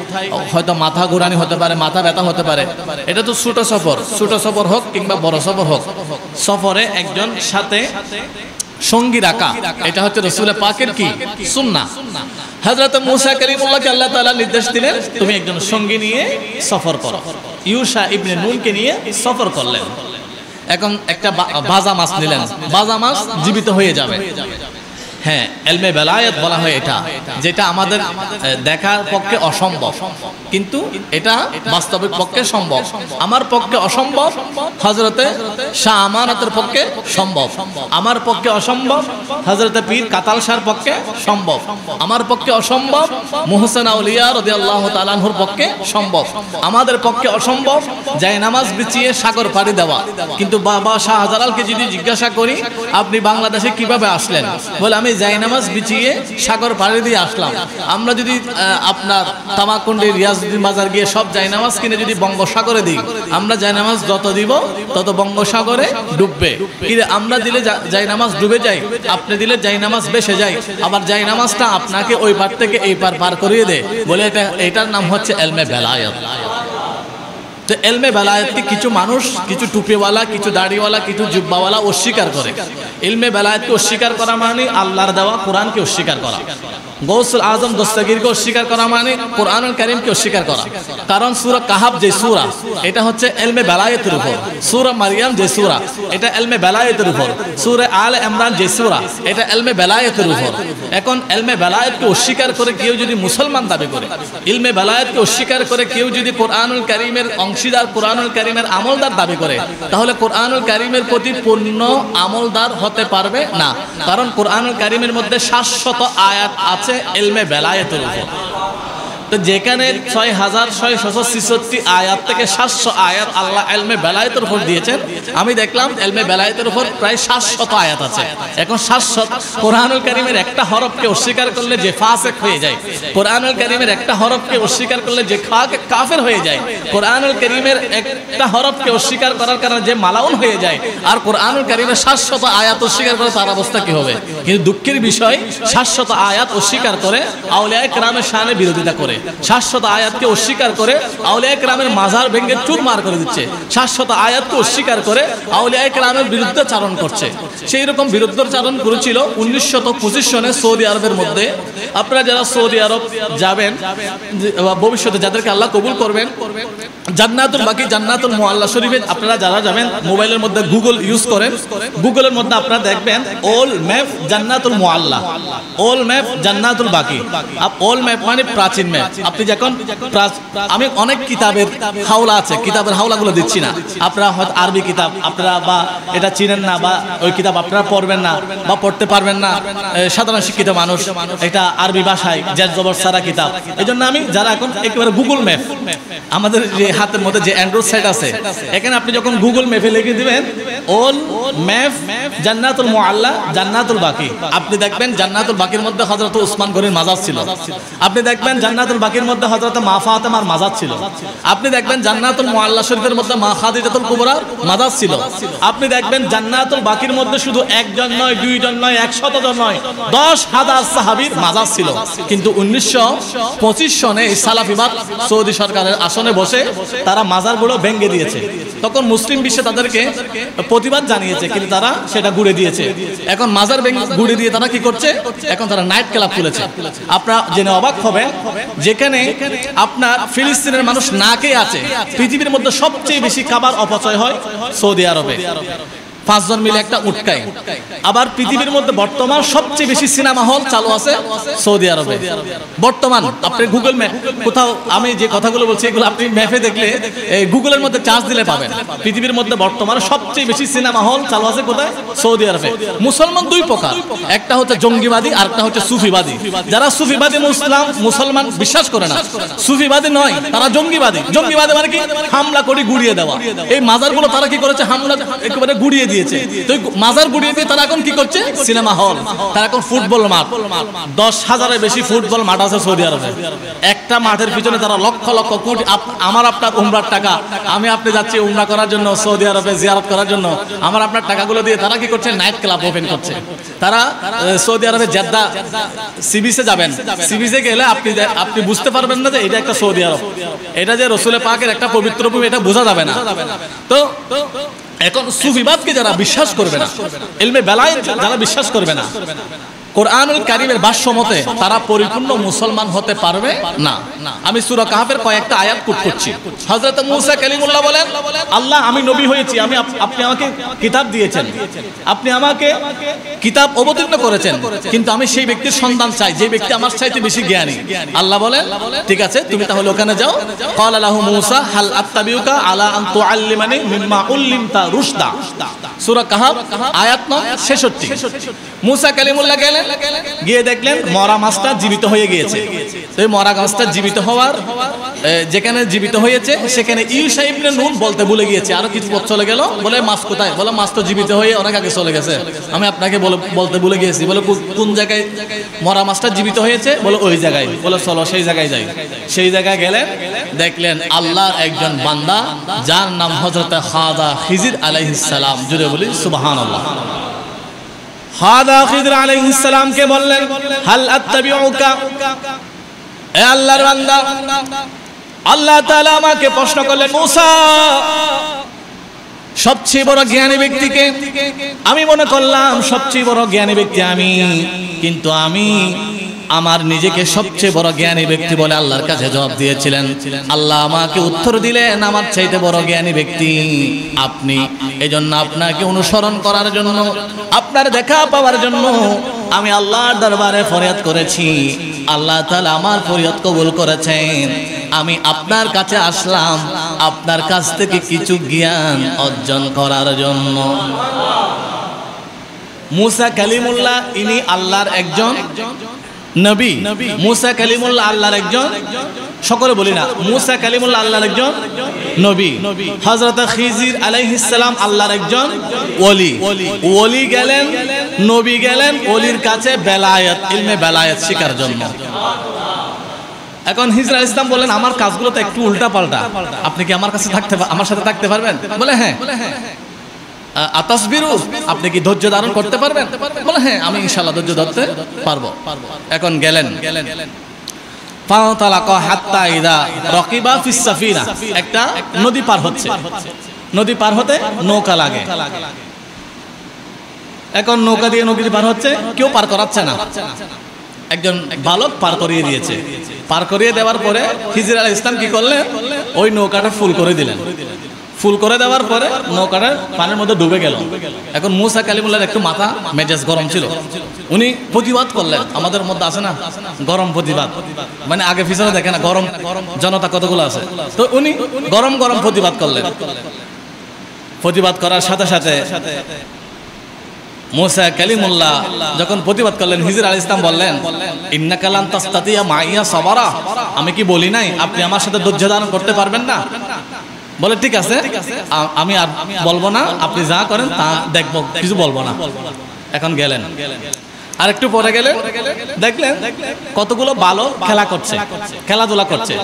S1: হয়তো মাথা ঘোরানি হতে পারে, মাথা ব্যথা হতে পারে। এটা তো ছোট সফর, ছোট সফর হোক কিংবা বড় সফর হোক, সফরে একজন সাথে সঙ্গী রাখা, এটা হচ্ছে রাসূল পাকের কি সুন্নাহ। হযরত মুসা কালিমুল্লাহকে আল্লাহ তাআলা নির্দেশ দিলেন, তুমি একজন সঙ্গী নিয়ে সফর করো। ইউশা ইবনে নুনকে নিয়ে সফর করলেন। এখন একটা বাজা মাছ নিলেন, বাজা মাছ জীবিত হয়ে যাবে। হ্যাঁ, ইলমে বেলায়েত বলা হয় এটা, যেটা আমাদের দেখার পক্ষে অসম্ভব, কিন্তু এটা বাস্তবিক পক্ষে সম্ভব। আমার পক্ষে অসম্ভব, হযরতে শাহ আমানতের পক্ষে সম্ভব। আমার পক্ষে অসম্ভব, হযরতে পীর কাতাল শাহর পক্ষে সম্ভব। আমার পক্ষে অসম্ভব, মুহসিন আউলিয়া রাদিয়াল্লাহু তাআলা আনহুর পক্ষে সম্ভব। আমাদের পক্ষে অসম্ভব যায় নামাজ বিছিয়ে সাগর পাড়ি দেওয়া। কিন্তু বাবা শাহজালালকে যদি জিজ্ঞাসা করি, আপনি বাংলাদেশে কিভাবে আসলেন, বলে আমি জায়নামাজ বিছিয়ে সাগর পাড়ি দিয়ে আসলাম। আমরা যদি আপনার তামাকুন্ডি, রিয়াজউদ্দিন বাজার গিয়ে সব জায়নামাজ কিনে যদি বঙ্গোসাগরে দিই, আমরা জায়নামাজ যত দিব তত বঙ্গোসাগরে ডুববে। কিন্তু আমরা দিলে জায়নামাজ ডুবে যায়, আপনি দিলে জায়নামাজ ভেসে যায়, আবার জায়নামাজটা আপনাকে ওই পার থেকে এই পার পার করিয়ে দেয়। বলে এটার নাম হচ্ছে ইলমে বেলায়েত। তো ইলমে বেলায়েতকে কিছু মানুষ, কিছু টুপিওয়ালা, কিছু দাড়িওয়ালা, কিছু জুব্বাওয়ালা অস্বীকার করে। ইলমে বেলায়েতকে অস্বীকার করা মানে আল্লাহর দেওয়া কোরআনকে অস্বীকার করা। গৌসুল আজম দস্তগীরকে অস্বীকার করা মানে কোরআনুল কারীমকে অস্বীকার করা। কারণ সূরা কাহাফ যে সূরা, এটা হচ্ছে ইলমে বেলায়েতের উপর। সূরা মারইয়াম যে সূরা, এটা ইলমে বেলায়েতের উপর। সূরা আলে ইমরান যে সূরা, এটা ইলমে বেলায়েতের উপর। এখন ইলমে বেলায়েতকে অস্বীকার করে কেউ যদি মুসলমান দাবি করে, ইলমে বেলায়েতকে অস্বীকার করে কেউ যদি কোরআনুল কারীমের অংশীদার, কোরআনুল কারীমের আমলদার দাবি করে, তাহলে কোরআনুল কারীমের প্রতি পূর্ণ আমলদার হতে পারবে না। কারণ কোরআনুল কারীমের মধ্যে 700 আয়াত আছে ইলমে বেলায়েতের উপর। তো যেখানে 6666 আয়াত থেকে 700 আয়াত আল্লাহ ইলমে বেলায়েতের উপর দিয়েছেন, আমি দেখলাম ইলমে বেলায়েতের উপর প্রায় 700 আয়াত আছে। এখন 700 কোরআনুল কারীমের একটা হরফকে অস্বীকার করলে যে ফাসিক হয়ে যায়, কোরআনুল কারীমের একটা হরফকে অস্বীকার করলে যে কাফের হয়ে যায়, কোরআনুল কারীমের একটা হরফকে অস্বীকার করার কারণে যে মালাউন হয়ে যায়, আর কোরআনুল কারীমের 700 আয়াত অস্বীকার করে তার অবস্থা কি হবে? কিন্তু দুঃখের বিষয়, 700 আয়াত অস্বীকার করে আউলিয়ায়ে কেরামের শানে বিরোধিতা করে, 700 আয়াতকে অস্বীকার করে আউলিয়ায়ে কেরামের মাজার ভেঙে চুরমার করে দিচ্ছে, 700 আয়াতকে অস্বীকার করে আউলিয়ায়ে কেরামের বিরুদ্ধে চারণ করছে। সেই রকম বিরুদ্ধচারণ করেছিল 1925 সনে সৌদি আরবের মধ্যে। আপনারা যারা সৌদি আরব যাবেন ভবিষ্যতে, যাদেরকে আল্লাহ কবুল করবেন, জান্নাতুল বাকি, জান্নাতুল মুআল্লা শরীফে আপনারা যারা যাবেন, মোবাইলের মধ্যে গুগল ইউজ করেন, গুগলের মধ্যে আপনারা দেখবেন ওল ম্যাপ জান্নাতুল মুআল্লা, ওল ম্যাপ জান্নাতুল বাকি। ওল ম্যাপ মানে প্রাচীন ম্যাপ। আপনি যখন, আমি অনেক কিতাবের হাওলা আছে, কিতাবের হাওলাগুলো দিচ্ছি না, আপনারা হয়তো আরবি কিতাব আপনারা বা এটা চিনেন না, বা ওই কিতাব আপনারা পড়বেন না বা পড়তে পারবেন না, সাধারণ শিক্ষিত মানুষ, এটা আরবি ভাষায় জের জবর সারা কিতাব। এই জন্য আমি যারা এখন একেবারে গুগল ম্যাপ, আমাদের যে হাতের মধ্যে যে অ্যান্ড্রয়েড সেট আছে, এখানে আপনি যখন গুগল ম্যাপে লিখে দিবেন ওল ম্যাপ জান্নাতুল মুআল্লা জান্নাতুল বাকি, আপনি দেখবেন জান্নাতুল বাকির মধ্যে হযরত উসমান গনির মাজার ছিল। আপনি দেখবেন জান্নাতুল বাকির মধ্যে হযরত মা ফাতেমার মাজার ছিল। আপনি দেখবেন জান্নাতুল মুআল্লা শরীফের মধ্যে মা খাদিজাতুল কুবরার মাজার ছিল। আপনি দেখবেন জান্নাতুল বাকির মধ্যে শুধু একজন নয়, দুইজন নয়, 100 জন নয়, 10,000 সাহাবীর মাজার ছিল। কিন্তু 1925 সনে এই সালাফিবাদ সৌদি সরকারের আসনে বসে তারা মাজারগুলো ভেঙে দিয়েছে। তখন মুসলিম বিশ্বে তাদেরকে প্রতিবাদ জানিয়েছে, কিন্তু তারা সেটা গুড়ে দিয়েছে। এখন মাজার গুড়ে দিয়ে তারা কি করছে, এখন তারা নাইট ক্লাব খুলেছে। আপনারা জেনে অবাক হবেন, যেখানে আপনার ফিলিস্তিনের মানুষ না খেয়ে আছে, পৃথিবীর মধ্যে সবচেয়ে বেশি খাবার অপচয় হয় সৌদি আরবে। 5 জন মিলে একটা উটকায়। আবার পৃথিবীর মধ্যে বর্তমান সবচেয়ে বেশি সিনেমা হল চালু আছে সৌদি আরবে। বর্তমান আপনি গুগল ম্যাপ কোথাও, আমি যে কথাগুলো বলছি এগুলো আপনি ম্যাপে দেখলে গুগলের মধ্যে চার্জ দিলে পাবেন। পৃথিবীর মধ্যে বর্তমানে সবচেয়ে বেশি সিনেমা হল চালু আছে কোথায়, সৌদি আরবে। মুসলমান 2 প্রকার, একটা হচ্ছে জঙ্গিবাদী আর একটা হচ্ছে সুফিবাদী। যারা সুফিবাদী মুসলমান বিশ্বাস করে না, সুফিবাদী নয়, তারা জঙ্গিবাদী। জঙ্গিবাদী মানে কি, হামলা করে গুড়িয়ে দেওয়া। এই মাজারগুলো তারা কি করেছে, হামলা একেবারে গুড়িয়ে দিয়েছে। মাজার গুড়িয়ে দিয়ে তারা এখন কি করছে, সিনেমা হল, তারা এখন ফুটবল মাঠ, 10,000-এর বেশি ফুটবল মাঠ আছে সৌদি আরবে। একটা মাঠের পিছনে তারা লক্ষ লক্ষ কোটি, আমার আপনার উমরার টাকা, আমি আপনি যাচ্ছি উমরা করার জন্য সৌদি আরবে জিয়ারত করার জন্য, আমার আপনার টাকাগুলো দিয়ে তারা কি করছে, নাইট ক্লাব ওপেন করছে। তারা সৌদি আরবে জেদ্দা সি বিচে যাবেন, সি বিচে গেলে আপনি বুঝতে পারবেন না যে এটা একটা সৌদি আরব, এটা যে রসুলের পাকের একটা পবিত্র ভূমি, এটা বোঝা যাবে না। তো এখন সুফিবাদকে যারা বিশ্বাস করবে না, ইলমে বেলায়েত যারা বিশ্বাস করবে না, কোরআনুল কারীমের ভাষ্য মতে তারা পরিপূর্ণ মুসলমান হতে পারবে না। আমি সূরা কাহফের কয়েকটা আয়াত কোট করছি। হযরত মূসা কালিমুল্লাহ বলেন, আল্লাহ আমি নবী হয়েছি, আপনি আমাকে কিতাব দিয়েছেন, আপনি আমাকে কিতাব অবতীর্ণ করেছেন, কিন্তু আমি সেই ব্যক্তির সন্ধান চাই যে ব্যক্তি আমার চাইতে বেশি জ্ঞানী। আল্লাহ বলেন ঠিক আছে, তুমি তাহলে ওখানে যাও। ক্বালা লাহু মূসা হাল আত্তাবিউকা আলা আন তুআল্লিমানি মিম্মা উল্লিমতা রুশদা। সূরা কাহফ আয়াত নং 66। মূসা কালিমুল্লাহ গেলেন, গিয়ে দেখলেন মরা মাছটা জীবিত হয়ে গিয়েছে। এই মরা মাছটা জীবিত হওয়ার যেখানে জীবিত হয়েছে সেখানে ইউশা ইবনে নুন বলতে ভুলে গিয়েছে। আরো কিছু পথ চলে গেল, বলে মাছ কোথায়, বলে মাছ তো জীবিত হয়ে অনেক আগে চলে গেছে, আমি আপনাকে বলতে ভুলে গিয়েছি। বলে কোন জায়গায় মরা মাছটা জীবিত হয়েছে, বলে ওই জায়গায়। বলে চলো সেই জায়গায় যাই। সেই জায়গায় গেলেন, দেখলেন আল্লাহর একজন বান্দা যার নাম হযরত খাদা খিজির আলাইহিস সালাম। জুড়ে বলি সুবহানাল্লাহ। খাদা খিজির আলাইহিস সালামকে বললেন, হাল আত্তাবিউকা, এ আল্লাহর বান্দা, আল্লাহ তাআলা আমাকে প্রশ্ন করলেন, মূসা সবচেয়ে বড় জ্ঞানী ব্যক্তিকে, আমি মনে করলাম সবচেয়ে বড় জ্ঞানী ব্যক্তি আমি, কিন্তু আমি আমার নিজেকে সবচেয়ে বড় জ্ঞানী ব্যক্তি বলে আল্লাহর কাছে জবাব দিয়েছিলেন। আল্লাহ আমাকে উত্তর দিলেন, আমার চাইতে বড় জ্ঞানী ব্যক্তি আপনি। এজন্য আপনাকে অনুসরণ করার জন্য, আপনার দেখা পাওয়ার জন্য আমি আল্লাহর দরবারে ফরিয়াদ করেছি। আল্লাহ তাআলা আমার ফরিয়াদ কবুল করেছেন। আমি আপনার কাছে আসলাম আপনার কাছ থেকে কিছু জ্ঞান অর্জন করার জন্য। মূসা কালিমুল্লাহ ইনি আল্লাহর একজন নবী। মূসা কালিমুল্লাহ আল্লাহর একজন, সকলে বলি না, মূসা কালিমুল্লাহ আল্লাহর একজন নবী। হযরত খিজির আলাইহিস সালাম আল্লাহর একজন ওলি। ওলি গেলেন, নবী গেলেন ওলির কাছে বেলায়েত, ইলমে বেলায়েত শেখার জন্য। এখন খিজির আলাইহিস সালাম বলেন, আমার কাজগুলো তো একটু উল্টা পাল্টা, আপনি কি আমার কাছে আমার সাথে থাকতে পারবেন? বলে হ্যাঁ। আতাসবিরু, আপনি কি ধৈর্য ধারণ করতে পারবেন? বলে হ্যাঁ, আমি ইনশাআল্লাহ ধৈর্য ধরতে পারবো। এখন গেলেন, ফাতালাকা হাত্তা ইদা রাকিবা ফিস সাফিনা, একটা নদী পার হচ্ছে, নদী পার হতে নৌকা লাগে। এখন নৌকা দিয়ে নদী পার হচ্ছে, কেউ পার করাচ্ছে না, একজন বালক পার করিয়ে দিয়েছে। পার করিয়ে দেওয়ার পরে খিজির আলাইহিস সালাম কি করলেন, ওই নৌকাটা ফুল করে দিলেন। ফুল করে দেওয়ার পরে নৌকাটা পানির মধ্যে ডুবে গেল। এখন মূসা কালিমুল্লাহর একটু মাথা মেজাজ গরম ছিল, উনি প্রতিবাদ করলেন। আমাদের মধ্যে আছে না গরম প্রতিবাদ, মানে আগে পিছনে দেখে না গরম জনতা কতগুলো আছে, তো উনি গরম গরম প্রতিবাদ করলেন। প্রতিবাদ করার সাথে সাথে মূসা কালিমুল্লাহ যখন প্রতিবাদ করলেন, খিজির আলাইহিস সালাম বললেন, ইন্নাকা লান তাসতাতিয়া মাইয়া সাবরা, আমি কি বলি নাই আপনি আমার সাথে ধৈর্য ধারণ করতে পারবেন না? বলে ঠিক আছে, আমি আর বলবো না, আপনি যা করেন তা দেখবো, কিছু বলবো না। এখন গেলেন, আর একটু পরে গেলেন, দেখলেন কতগুলো বালক খেলা করছে, খেলাধুলা করছে।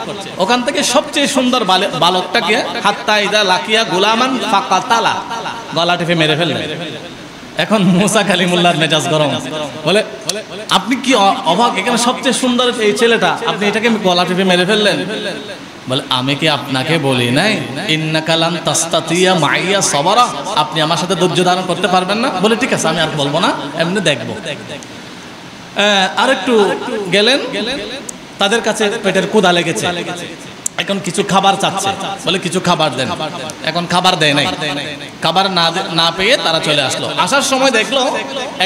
S1: ওখান থেকে সবচেয়ে সুন্দর বালকটাকে হাত্তা ইদা লাকিয়া গুলামান ফাকাতালা, গলা টিপে মেরে ফেললেন। এখন মূসা কালিমুল্লাহর মেজাজ গরম, বলে আপনি কি অবাক, এখানে সবচেয়ে সুন্দর এই ছেলেটা, আপনি এটাকে গলা টিপে মেরে ফেললেন? বলে আমি কি আপনাকে বলি নাই ইন্নাকা লান তাস্তাতিয়া মাইয়া সাবরা, আপনি আমার সাথে ধৈর্য ধারণ করতে পারবেন না? বলে ঠিক আছে আমি আর বলবো না, এমনি দেখবো। আরেকটু গেলেন, তাদের কাছে পেটের ক্ষুধা লেগেছে, এখন কিছু খাবার চাচ্ছে, বলে কিছু খাবার দেন। এখন খাবার দেয় নাই, খাবার না পেয়ে তারা চলে আসলো। আসার সময় দেখলো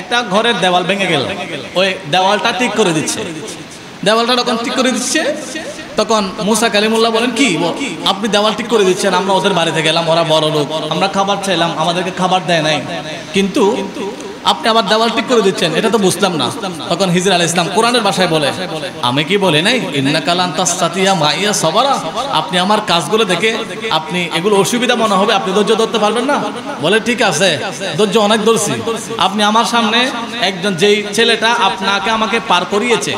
S1: একটা ঘরের দেওয়াল ভেঙে গেল, ওই দেওয়ালটা ঠিক করে দিচ্ছে। দেওয়ালটা যখন ঠিক করে দিচ্ছে তখন মুসা কালিমুল্লাহ বলেন, কি আপনি দেওয়াল ঠিক করে দিচ্ছেন? আমরা ওদের বাড়িতে গেলাম, ওরা বড় লোক, আমরা খাবার চাইলাম, আমাদেরকে খাবার দেয় নাই, কিন্তু আপনি আবার দেওয়াল ঠিক করে দিচ্ছেন, এটা তো বুঝলাম না। তখন হিজর আলাইহিস সালাম কোরআনের ভাষায় বলে, আমি কি বলি নাই ইন্নাকা লান তাস্তাতিয়া মাইয়া সাবরা, আপনি আমার কাজগুলো দেখে আপনি এগুলো অসুবিধা মনে হবে, আপনি ধৈর্য ধরতে পারবেন না? বলে ঠিক আছে, ধৈর্য অনেক ধরছি। আপনি আমার সামনে একজন যেই ছেলেটা আপনাকে আমাকে পার করিয়েছে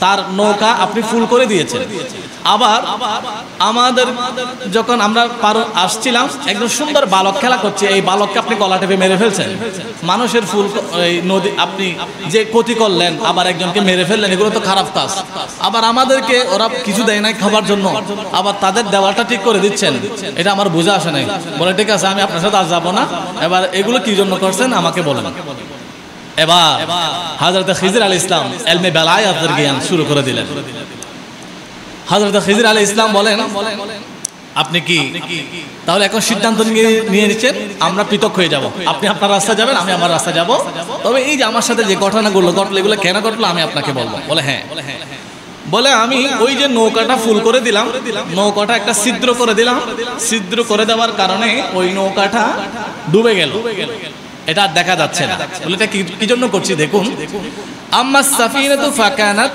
S1: তার নৌকা আপনি ফুল করে দিয়েছেন, আবার আমাদের যখন আমরা পার আসছিলাম একজন সুন্দর বালক খেলা করছে, এই বালককে আপনি গলা টেপে মেরে ফেলছেন। মানুষের ফুল এই নদী আপনি যে ক্ষতি করলেন, আবার একজনকে মেরে ফেললেন, এগুলো তো খারাপ কাজ। আবার আমাদেরকে ওরা কিছু দেয় নাই খাবার জন্য, আবার তাদের দেওয়ালটা ঠিক করে দিচ্ছেন, এটা আমার বোঝা আসে নাই। বলে ঠিক আছে আমি আপনার সাথে আর যাবো না, এবার এগুলো কি জন্য করছেন আমাকে বলেন। এবার হযরত খিজির আলাইহিস সালাম ইলমে বেলায়াতের জ্ঞান শুরু করে দিলেন। হযরত খিজির আলাইহিস সালাম বলেন, আপনি কি তাহলে এখন সিদ্ধান্ত নিয়ে নিচ্ছেন আমরা পৃথক হয়ে যাব, আপনি আপনার রাস্তা যাবেন, আমি আমার রাস্তা যাব, তবে এই যে আমার সাথে যে ঘটনাগুলো ঘটলো এগুলো কেন ঘটলো আমি আপনাকে বলবো। বলে হ্যাঁ। বলে আমি ওই যে নৌকাটা ফুল করে দিলাম, নৌকাটা একটা ছিদ্র করে দিলাম, ছিদ্র করে দেওয়ার কারণে ওই নৌকাটা ডুবে গেল, এটা আর দেখা যাচ্ছে না। বলে এটা কি জন্য করছি দেখুন, আম্মা সাফিনাতু ফাকানাত,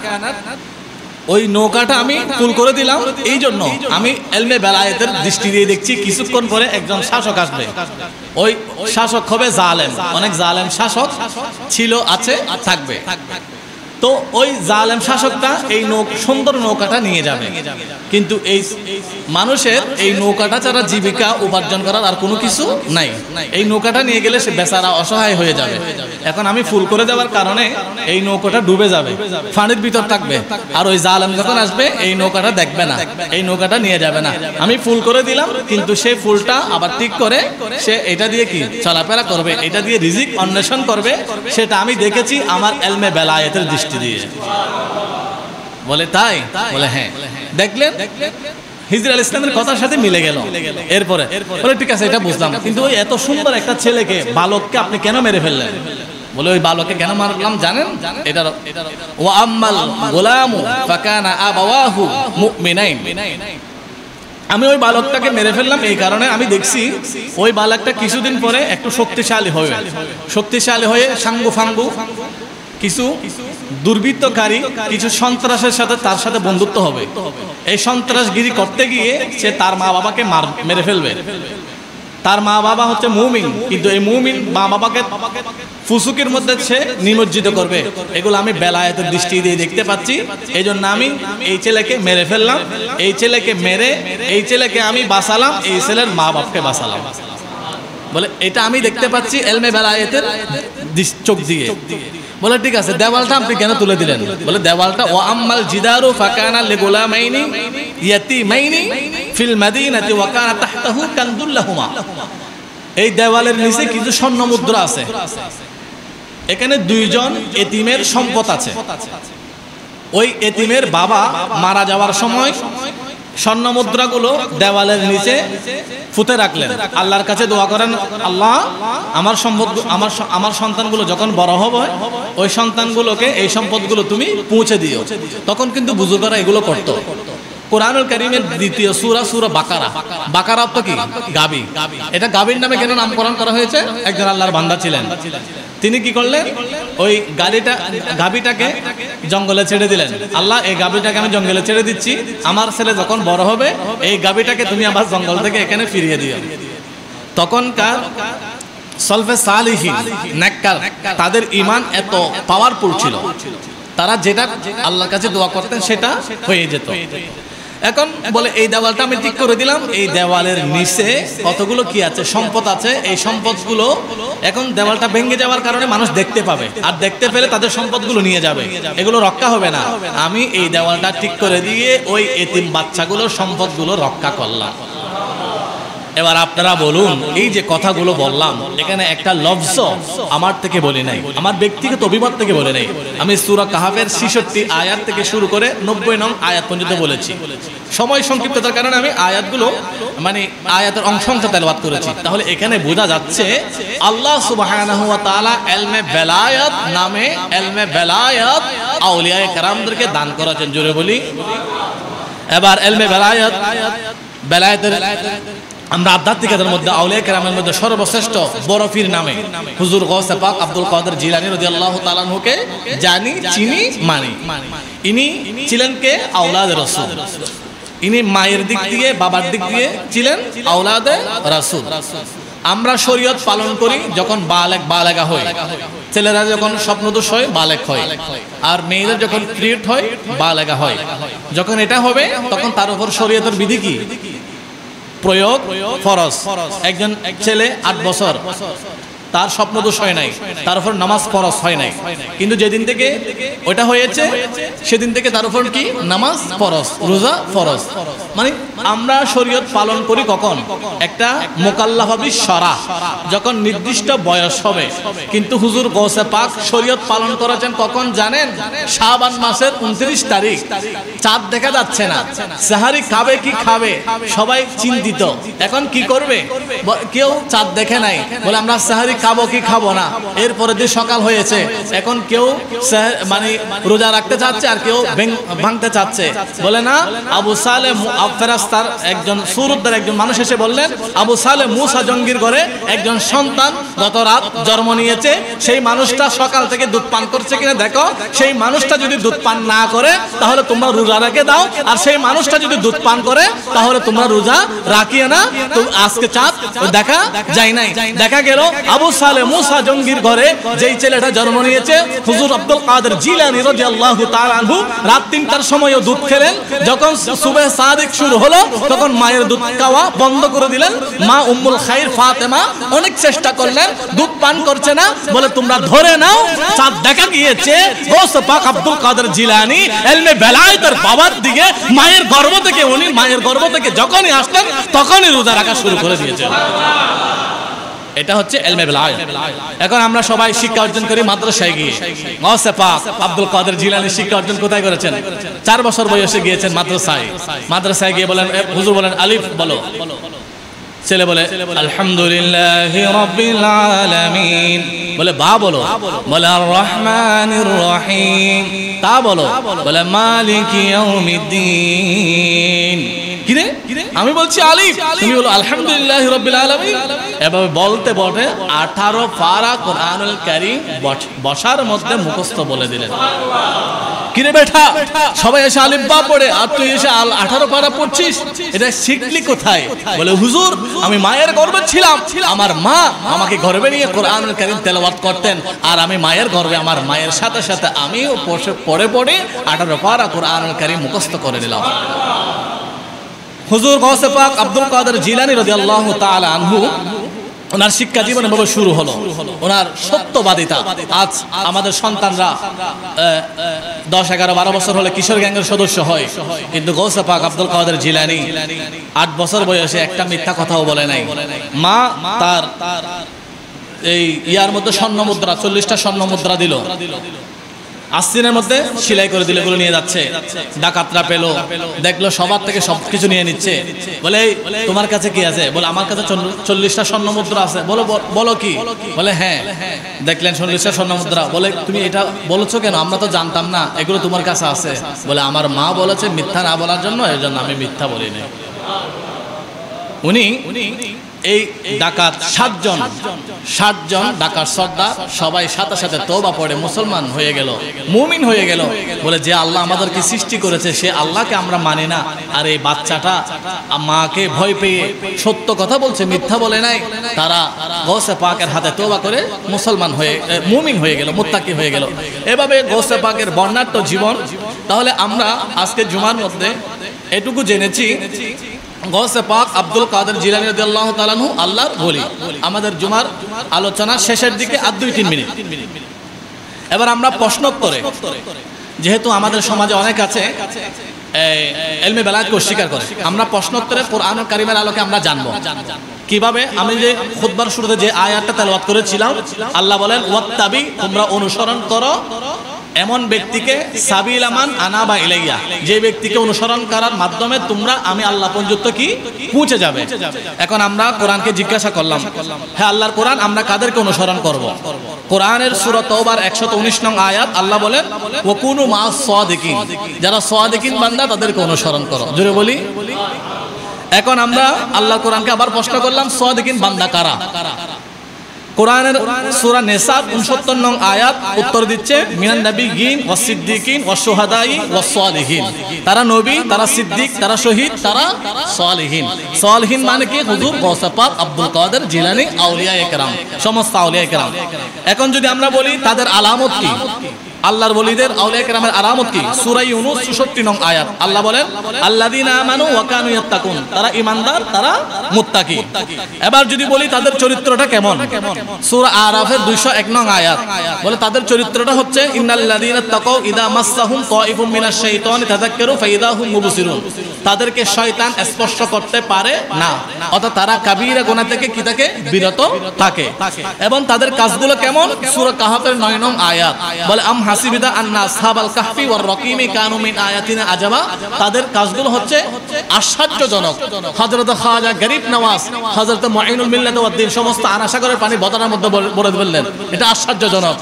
S1: ওই নৌকাটা আমি ফুল করে দিলাম এই জন্য। আমি ইলমে বেলায়েতের দৃষ্টি দিয়ে দেখছি কিছুক্ষণ পরে একজন শাসক আসবে, ওই শাসক হবে জালেম, অনেক জালেম শাসক ছিল, আছে, থাকবে। তো ওই জালেম শাসকটা এই সুন্দর নৌকাটা নিয়ে যাবে, কিন্তু এই মানুষের এই নৌকাটা ছাড়া জীবিকা উপার্জন করার আর কোনো কিছু নাই। এই নৌকাটা নিয়ে গেলে সে বেচারা অসহায় হয়ে যাবে। এখন আমি ফুল করে দেওয়ার কারণে এই নৌকাটা ডুবে যাবে, পানির ভিতর থাকবে, আর ওই জালেম যখন আসবে এই নৌকাটা দেখবে না, এই নৌকাটা নিয়ে যাবে না। আমি ফুল করে দিলাম, কিন্তু সেই ফুলটা আবার ঠিক করে সে এটা দিয়ে কি চলাফেরা করবে, এটা দিয়ে রিজিক অন্বেষণ করবে, সেটা আমি দেখেছি আমার ইলমে বেলায়েতের দৃষ্টি দিয়ে। বলে তাই? বলে হ্যাঁ। দেখলেন হিজর আলাইহিস সালামের কথার সাথে মিলে গেল। এরপরে বলে ঠিক আছে এটা বুঝলাম, কিন্তু ওই এত সুন্দর একটা ছেলেকে, বালককে আপনি কেন মেরে ফেললেন? বলে ওই বালককে কেন মারলাম জানেন? এটার ওয়া আম্মাল গোলামু ফাকানা আবাওয়াহু মুমিনাইন, আমি ওই বালকটাকে মেরে ফেললাম এই কারণে আমি দেখছি ওই বালকটা কিছুদিন পরে একটু শক্তিশালী হয়ে সাঙ্গু ফাঙ্গু কিছু দুর্বৃত্তকারী কিছু সন্ত্রাসের সাথে তার সাথে বন্ধুত্ব হবে। এই সন্ত্রাসগিরি করতে গিয়ে সে তার মা বাবাকে মেরে ফেলবে। তার মা বাবা হচ্ছে মুমিন, কিন্তু এই মুমিন মা বাবাকে ফুসুকের মধ্যে সে নিমজ্জিত করবে। এগুলো আমি বেলায়েতের দৃষ্টি দিয়ে দেখতে পাচ্ছি, এই জন্য আমি এই ছেলেকে মেরে ফেললাম। এই ছেলেকে মেরে এই ছেলেকে আমি বাঁচালাম, এই ছেলের মা বাপকে বাঁচালাম। বলে এটা আমি দেখতে পাচ্ছি ইলমে বেলায়েতের চোখ দিয়ে। বলে ঠিক আছে দেওয়ালটা আপনি কেন তুলে দিলেন? বলে দেওয়ালটা ওয়া আম্মাল জিদারু ফাকানা লিগুলামাইনি ইয়াতীমাইনি ফিল মাদিনাতি ওয়া কানা তাহতাহু কানজুল লাহুমা, এই দেওয়ালের নিচে কিছু স্বর্ণ মুদ্রা আছে, এখানে দুইজন এতিমের সম্পদ আছে। ওই এতিমের বাবা মারা যাওয়ার সময় স্বর্ণ মুদ্রাগুলো দেওয়ালের নিচে ফুতে রাখলেন, আল্লাহর কাছে দোয়া করেন, আল্লাহ আমার সম্পদ আমার সন্তানগুলো যখন বড় হবে ওই সন্তানগুলোকে এই সম্পদগুলো তুমি পৌঁছে দিও। তখন কিন্তু বুজুর্গরা এগুলো করত। কোরআনুল কারীমের দ্বিতীয় সূরা সূরা বাকারা, বাকারা তো কি গাবি, এটা গাবির নামে কেন নামকরণ করা হয়েছে? একজন আল্লাহর বান্দা ছিলেন, তিনি কি করলেন ওই গাবিটাকে জঙ্গলে ছেড়ে দিলেন। আল্লাহ এই গাবিটাকে আমি জঙ্গলে ছেড়ে দিচ্ছি, আমার ছেলে যখন বড় হবে এই গাবিটাকে তুমি আবার জঙ্গল থেকে এখানে ফিরিয়ে দিও। তখনকার সলফে সালিহিন নেককার তাদের ঈমান এত পাওয়ারফুল ছিল, তারা যেটা আল্লাহর কাছে দোয়া করতেন সেটা হয়ে যেত। এখন বলে এই দেওয়ালটা আমি ঠিক করে দিলাম, এই দেওয়ালের নিচে কতগুলো কি আছে, সম্পদ আছে, এই সম্পদগুলো এখন দেওয়ালটা ভেঙে যাওয়ার কারণে মানুষ দেখতে পাবে, আর দেখতে পেলে তাদের সম্পদগুলো নিয়ে যাবে, এগুলো রক্ষা হবে না। আমি এই দেওয়ালটা ঠিক করে দিয়ে ওই এতিম বাচ্চাগুলোর সম্পদগুলো রক্ষা করলাম। এবার আপনারা বলুন, এই যে কথাগুলো বললাম, এখানে একটা লফজ আমার থেকে বলি নাই, আমার ব্যক্তিগত অভিমত থেকে বলে নাই। আমি সূরা কাহাফের 66 আয়াত থেকে শুরু করে 90 নং আয়াত পর্যন্ত বলেছি। সময় সংক্ষিপ্ততার কারণে আমি আয়াতগুলো মানে আয়াতের অংশ তেলাওয়াত করেছি। তাহলে এখানে বোঝা যাচ্ছে আল্লাহ সুবহানাহু ওয়া তাআলা ইলমে বেলায়াত নামে ইলমে বেলায়াত আউলিয়ায়ে কেরামদেরকে দান করেছেন। জোরে বলি। এবার ইলমে বেলায়াতের আমরা আধ্যাত্মিকতার মধ্যে আউলিয়া কেরামের মধ্যে সর্বশ্রেষ্ঠ বড় পীর নামে হুজুর গৌসে পাক আব্দুল কাদের জিলানী রাদিয়াল্লাহু তাআলা আনহুকে জানি, চিনি, মানি। ইনি ছিলেন কে? আওলাদ রাসূল। ইনি মায়ের দিক দিয়ে বাবার দিক দিয়ে ছিলেন আওলাদে রাসূল। আমরা শরীয়ত পালন করি যখন বালেগা হয়, ছেলেরা যখন স্বপ্নদোষ হয় বালেগ হয়, আর মেয়েদের যখন পিরিয়ড হয় বালেগা হয়। যখন এটা হবে তখন তার উপর শরীয়তের বিধি কি? প্রয়োগ ফরজ। একজন ছেলে 8 বছর, তার স্বপ্নদোষ হয় নাই, তার উপর নামাজ ফরজ হয় নাই, কিন্তু যেদিন থেকে ওটা হয়েছে সেদিন থেকে তার উপর কি? নামাজ ফরজ, রোজা ফরজ। মানে আমরা শরীয়ত পালন করি কখন? একটা মুকাল্লাফ বিশরা, যখন নির্দিষ্ট বয়স হবে। কিন্তু হুজুর গৌসে পাক শরীয়ত পালন করেছেন কখন জানেন? শাবান মাসের 29 তারিখ, চাঁদ দেখা যাচ্ছে না, সাহারি খাবে কি খাবে সবাই চিন্তিত। এখন কি করবে? কেউ চাঁদ দেখে নাই, বলে আমরা সাহারি খাবো কি খাবো না। এরপরে যে সকাল হয়েছে, এখন কেউ মানে রোজা রাখতে চাচ্ছে আর কেউ ভাঙতে চাচ্ছে। বলে না, আবু সালে ফেরেশতার একজন সুরুদ্দার একজন মানুষ এসে বললেন, আবু সালে মুসা জঙ্গির ঘরে একজন সন্তান গত রাত জন্ম নিয়েছে, সেই মানুষটা সকাল থেকে দুধ পান করছে কিনা দেখো। সেই মানুষটা যদি দুধ পান না করে তাহলে তোমরা রোজা রেখে দাও, আর সেই মানুষটা যদি দুধ পান করে তাহলে তোমরা রোজা রাখিও না। তো আজকে চাঁদ দেখা যায় নাই, দেখা গেল আবু সালে মুসা জঙ্গির ঘরে যেই ছেলেটা জন্ম নিয়েছে হুজুর আব্দুল কাদের জিলানী রাদিয়াল্লাহু তাআলা আনহু রাত 3টার সময়ও দুধ খেলেন। যখন সুবহ সাদিক শুরু হলো তখন মায়ের দুধ খাওয়া বন্ধ করে দিলেন। মা উম্মুল খাইর ফাতেমা অনেক চেষ্টা করলেন, দুধ পান করছে না। বলে তোমরা ধরে নাও, চাঁদ দেখা গিয়েছে। গৌসে পাক আব্দুল কাদের জিলানী ইলমে বেলায়েতের বাবার দিকে মায়ের গর্ভ থেকে, উনি মায়ের গর্ভ থেকে যখনই আসলেন তখনই রোজা রাখা শুরু করে দিয়েছেন। এটা হচ্ছে ইলমে বেলায়েত। এখন আমরা সবাই শিক্ষা অর্জন করি মাদ্রাসায় গিয়ে। গৌসে পাক আব্দুল কাদের জিলানী শিক্ষা অর্জন কোথায় করেছেন? 4 বছর বয়সে গিয়েছেন মাদ্রাসায়। মাদ্রাসায় গিয়ে বলেন, হুজুর বলেন আলিফ বলো, ছেলে বলে আলহামদুলিল্লাহি রাব্বিল আলামিন। বলে বা বলো, বলে আর রহমানির রহিম। তা বলো, বলে মালিকি ইয়াউমিদ্দিন। কিরে আমি বলছি আলিফ, তুমি বলো আলহামদুলিল্লাহি রাব্বিল আলামিন। এভাবে বলতে বলতে 18 পারা কোরআনুল কারীম বসার মধ্যে মুখস্থ বলে দিলেন। কিরে বেটা, সবাই এসে আলিফ বা পড়ে আর তুই এসে 18 পারা পড়ছিস, এটা শিখলি কোথায়? বলে হুজুর আমি মায়ের গর্ভে ছিলাম, আমার মা আমাকে গর্ভে নিয়ে কোরআনুল কারীম তেলাওয়াত করতেন, আর আমি মায়ের গর্ভে আমার মায়ের সাথে সাথে আমিও পড়ে পড়ে 18 পারা কোরআনুল কারীম মুখস্থ করে নিলাম। হুজুর গৌসে পাক আব্দুল কাদের জিলানী রাদিয়াল্লাহু তাআলা আনহু ওনার শিক্ষা জীবন এভাবে শুরু হলো। ওনার সত্যবাদিতা। আজ আমাদের সন্তানরা 10, 11, 12 বছর হলে কিশোর গ্যাংয়ের সদস্য হয়, কিন্তু গৌসে পাক আব্দুল কাদের জিলানী 8 বছর বয়সে একটা মিথ্যা কথাও বলে নাই। মা তার এই ইয়ার মধ্যে স্বর্ণ মুদ্রা 40টা স্বর্ণ মুদ্রা দিল, আস্তিনের মধ্যে সেলাই করে দিলে এগুলো নিয়ে যাচ্ছে। ডাকাতরা পেলো, দেখলো সবার থেকে সবকিছু নিয়ে নিচ্ছে। বলে তোমার কাছে কি আছে? বলে আমার কাছে 40টা স্বর্ণ মুদ্রা আছে। বলো কি? বলে হ্যাঁ। দেখলেন 40টা স্বর্ণ মুদ্রা। বলে তুমি এটা বলেছো কেন? আমরা তো জানতাম না এগুলো তোমার কাছে আছে। বলে আমার মা বলেছে মিথ্যা না বলার জন্য, এর জন্য আমি মিথ্যা বলি নাই। উনি এই ডাকাত 60 জন ডাকাত সর্দার সবাই সাথে সাথে তওবা পড়ে মুসলমান হয়ে গেল, মুমিন হয়ে গেল। বলে যে আল্লাহ আমাদেরকে সৃষ্টি করেছে সে আল্লাহকে আমরা মানি না, আর এই বাচ্চাটা মাকে ভয় পেয়ে সত্য কথা বলছে, মিথ্যা বলে নাই। তারা গৌসে পাকের হাতে তওবা করে মুসলমান হয়ে মুমিন হয়ে গেল, মুত্তাকি হয়ে গেল। এভাবে গৌসে পাকের বর্ণাঢ্য জীবন। তাহলে আমরা আজকে জুমার মধ্যে এটুকু জেনেছি গৌসে পাক আব্দুল কাদের জিলানী রাদিয়াল্লাহু তাআলা আনহু আল্লাহর ওলি। আমাদের জুমার আলোচনা শেষের দিকে আর 2-3 মিনিট। এবার আমরা প্রশ্নোত্তরে, যেহেতু আমাদের সমাজে অনেক আছে ইলমে বেলায়েতকে অস্বীকার করে, আমরা প্রশ্নোত্তরে কোরআন কারীমের আলোকে আমরা জানবো কিভাবে। আমি যে খুতবার শুরুতে যে আয়াতটা তেলাওয়াত করেছিলাম, আল্লাহ বলেন ওয়াত্তাবি, তোমরা অনুসরণ করো এমন ব্যক্তিকে সাবিলা মান আনাবা ইলাইয়া, যে ব্যক্তিকে অনুসরণ করার মাধ্যমে তোমরা আমি আল্লাহ পর্যন্ত কি পৌঁছে যাবে। এখন আমরা কোরআনকে জিজ্ঞাসা করলাম, হ্যাঁ আল্লাহর কোরআন, আমরা কাদেরকে অনুসরণ করব? কোরআনের সূরা তাওবার 119 নং আয়াত আল্লাহ বলেন ওয়াকুনু মাস সাদিকিন, যারা সাদিকিন বান্দা তাদেরকে অনুসরণ করো। জোরে বলি। এখন আমরা আল্লাহ কোরআনকে আবার প্রশ্ন করলাম, সাদিকিন বান্দা কারা? কোরআনের সূরা নিসা 69 নং আয়াত উত্তর দিচ্ছে মিনান নাবিয়্যিন ওয়াস সিদ্দিকিন ওয়াস শুহাদাই ওয়াস সালিহিন, তারা নবী, তারা সিদ্দিক, তারা শহীদ, তারা সালিহিন। সালিহিন মানে কি? হুজুর গৌসে পাক আব্দুল কাদের জিলানী, আউলিয়ায়ে কেরাম, সমস্ত আউলিয়ায়ে কেরাম। এখন যদি আমরা বলি তাদের আলামত কি, আল্লাহর ওলিদের আউলিয়া কেরামের আলামত কি? সূরা ইউনূস 64 নং আয়াত আল্লাহ বলেন আল্লাযীনা আমানু ওয়া কানু ইয়াত্তাকুন, তারা ঈমানদার, তারা মুত্তাকি। এবার যদি বলি তাদের চরিত্রটা কেমন, সূরা আরাফের 201 নং আয়াত বলে তাদের চরিত্রটা হচ্ছে ইন্নাল্লাযীনা তাকাউ ইযা মাসসাহুম তায়িফুম মিনাশ শাইতানি তাযাক্কারু ফাইযা হুম মুবসিরুন, তাদেরকে শয়তান স্পর্শ করতে পারে না, অর্থাৎ তারা কাবীরা গুনাহ থেকে কি থাকে? বিরত থাকে। এবং তাদের কাজগুলো কেমন? সূরা কাহফের 9 নং আয়াত বলে আম হাসিবিদা আন্না আসহাবাল কাহফি ওয়ার রাকিমি কানু মিন আয়াতিনা আজাবা, তাদের কাজগুলো হচ্ছে আশ্চর্যজনক। হযরত খাজা গরিব নওয়াজ, হযরত মুঈনুল মিল্লাত ওয়াদ দ্বীন সমস্ত আনাসাগরের পানি বদনার মধ্যে বলে বললেন, এটা আশ্চর্যজনক।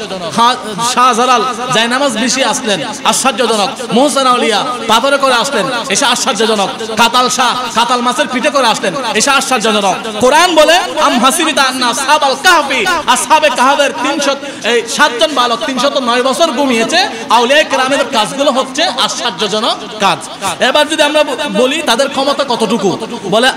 S1: শাহজালাল জায়নামাজ বিছিয়ে আসলেন, আশ্চর্যজনক। মুহসিন আউলিয়া পাথরে করে আসলেন, এটা আশ্চর্যজনক। কাতাল শাহ কাতাল মাছের পিঠে করে আসলেন, এটা আশ্চর্যজনক। কোরআন বলে আম হাসিবিদা আন্না আসহাবাল কাহফি, আসহাবে কাহফের 307 জন বালক 309 বছর ঘুমিয়েছে। আউলিয়া কেরামের কাজগুলো হচ্ছে আশ্চর্যজনক কাজ। এবার যদি আমরা বলি তাদের ক্ষমতা কতটুকু, বলে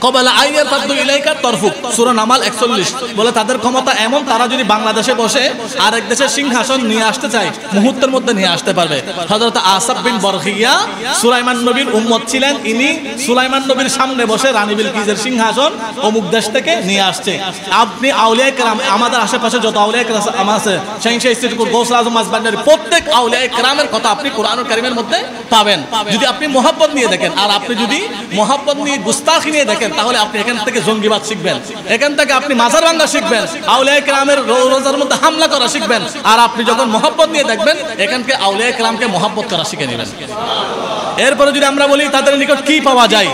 S1: কবালা আইয়ার তাদু ইলাইকা তরফুক, সূরা নামাল 41 বলে তাদের ক্ষমতা এমন, তারা যদি বাংলাদেশে বসে আরেক দেশের সিংহাসন নিয়ে আসতে চায় মুহূর্তের মধ্যে নিয়ে আসতে পারবে। হযরত আসব বিন বরখিয়া সুলাইমান নবীর উম্মত ছিলেন, ইনি সুলাইমান নবীর সামনে বসে রানী বিলকিসের সিংহাসন অমুক দেশ থেকে নিয়ে আসছে। আপনি আউলিয়া কেরাম, আমাদের আশেপাশে যত আউলিয়া কেরাম আছে, শাইখুল ইসলাম গৌসুল আজম মাসবান্ডারি, প্রত্যেক আউলিয়া কেরামের কথা আপনি কোরআনুল কারীমের মধ্যে পাবেন। যদি আপনি মুহাব্বত নিয়ে দেখেন, আর আপনি যদি মুহাব্বত নিয়ে গুস্তাখি নিয়ে দেখেন, তাহলে আপনি এখান থেকে জঙ্গিবাদ শিখবেন, এখান থেকে আপনি মাজার ভাঙা শিখবেন, আউলিয়া কেরামের রোজার মধ্যে হামলা করা শিখবেন। আর আপনি যখন মুহাব্বত নিয়ে দেখবেন, এখান থেকে আউলিয়া কেরামকে মুহাব্বত করা শিখে নেবেন। এরপরে যদি আমরা বলি তাদের নিকট কি পাওয়া যায়,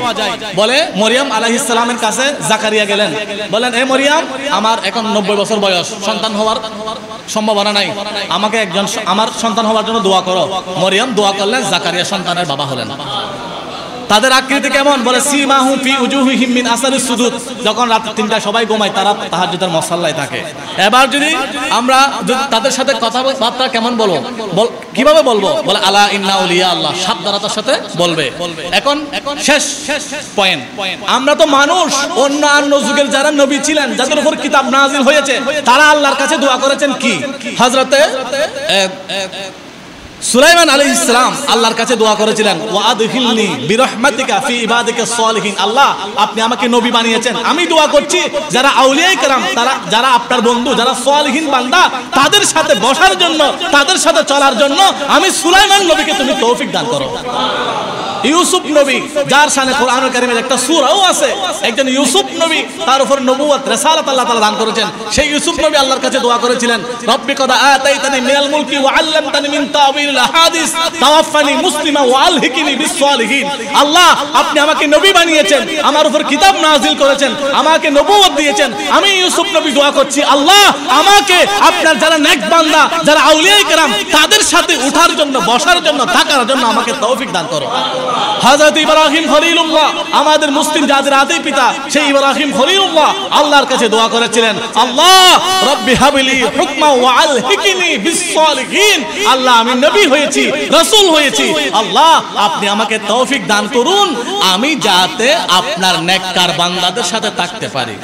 S1: বলে মরিয়ম আলাইহিস সালামের কাছে জাকারিয়া গেলেন, বলেন এ মরিয়ম, আমার এখন 90 বছর বয়স, সন্তান হওয়ার সম্ভাবনা নাই, আমাকে একজন আমার সন্তান হওয়ার জন্য দোয়া করো। মরিয়ম দোয়া করলেন, জাকারিয়া সন্তানের বাবা হলেন। তাদের আকৃতি কেমন, বলে সীমাহুম ফি উজুহিহিম মিন আসারিস সুজুদ, যখন রাত 3টায় সবাই ঘুমায় তারা তাহাজ্জুদের মুসাল্লায় থাকে। এবার যদি আমরা তাদের সাথে কথাবার্তা কেমন বলবো, কিভাবে বলবো, বলে আলা ইন্না আউলিয়া আল্লাহ, সাবধানতার সাথে বলবে। এখন শেষ পয়েন্ট, আমরা তো মানুষ, অন্যান্য যুগের যারা নবী ছিলেন, যাদের উপর কিতাব নাজিল হয়েছে, তারা আল্লাহর কাছে দোয়া করেছেন কি? হযরতে সুলাইমান আলাইহিস সালাম আল্লাহর কাছে দোয়া করেছিলেন, ওয়া আদখিলনি বিরহমাতিকা ফি ইবাদিকাস সালিহিন, আল্লাহ আপনি আমাকে নবী বানিয়েছেন, আমি দোয়া করছি যারা আউলিয়া কেরাম, তারা যারা আপনার বন্ধু, যারা সালিহিন বান্দা, তাদের সাথে বসার জন্য, তাদের সাথে চলার জন্য আমি সুলাইমান নবীকে তুমি তৌফিক দান করো। ইউসুফ নবী, যার শানে কোরআনুল কারীমের একটা সূরাও আছে, একজন ইউসুফ নবী, তার উপর নবুয়ত রিসালাত আল্লাহ তাআলা দান করেছেন। সেই ইউসুফ নবী আল্লাহর কাছে দোয়া করেছিলেন, রব্বি কদ আতাইতানি মিনাল মুলকি ওয়া আল্লামতানি মিন তাওয়িল হাদিস তাওয়াফানি মুসলিমা ওয়া আলহিকনি বিস সালিহিন, আল্লাহ আপনি আমাকে নবী বানিয়েছেন, আমার উপর কিতাব নাযিল করেছেন, আমাকে নবুয়ত দিয়েছেন। আমি ইউসুফ নবী দোয়া করছি, আল্লাহ আমাকে আপনার যারা নেক বান্দা, যারা আউলিয়া কেরাম, তাদের সাথে ওঠার জন্য, বসার জন্য, থাকার জন্য আমাকে তৌফিক দান করো। হযরত ইব্রাহিম খলিলুল্লাহ, আমাদের মুসলিম জাতির আদি পিতা, সেই ইব্রাহিম খলিলুল্লাহ আল্লাহর কাছে দোয়া করেছিলেন, আল্লাহ রব্বি হাবলি হুকমা ওয়া আলহিকনি বিস সালিহিন, আল্লাহ আমি নবী হয়েছি, রাসূল হয়েছি, আল্লাহ আপনি আমাকে তৌফিক দান করুন, আমি যাতে আপনার নেককার বান্দাদের সাথে থাকতে পারি।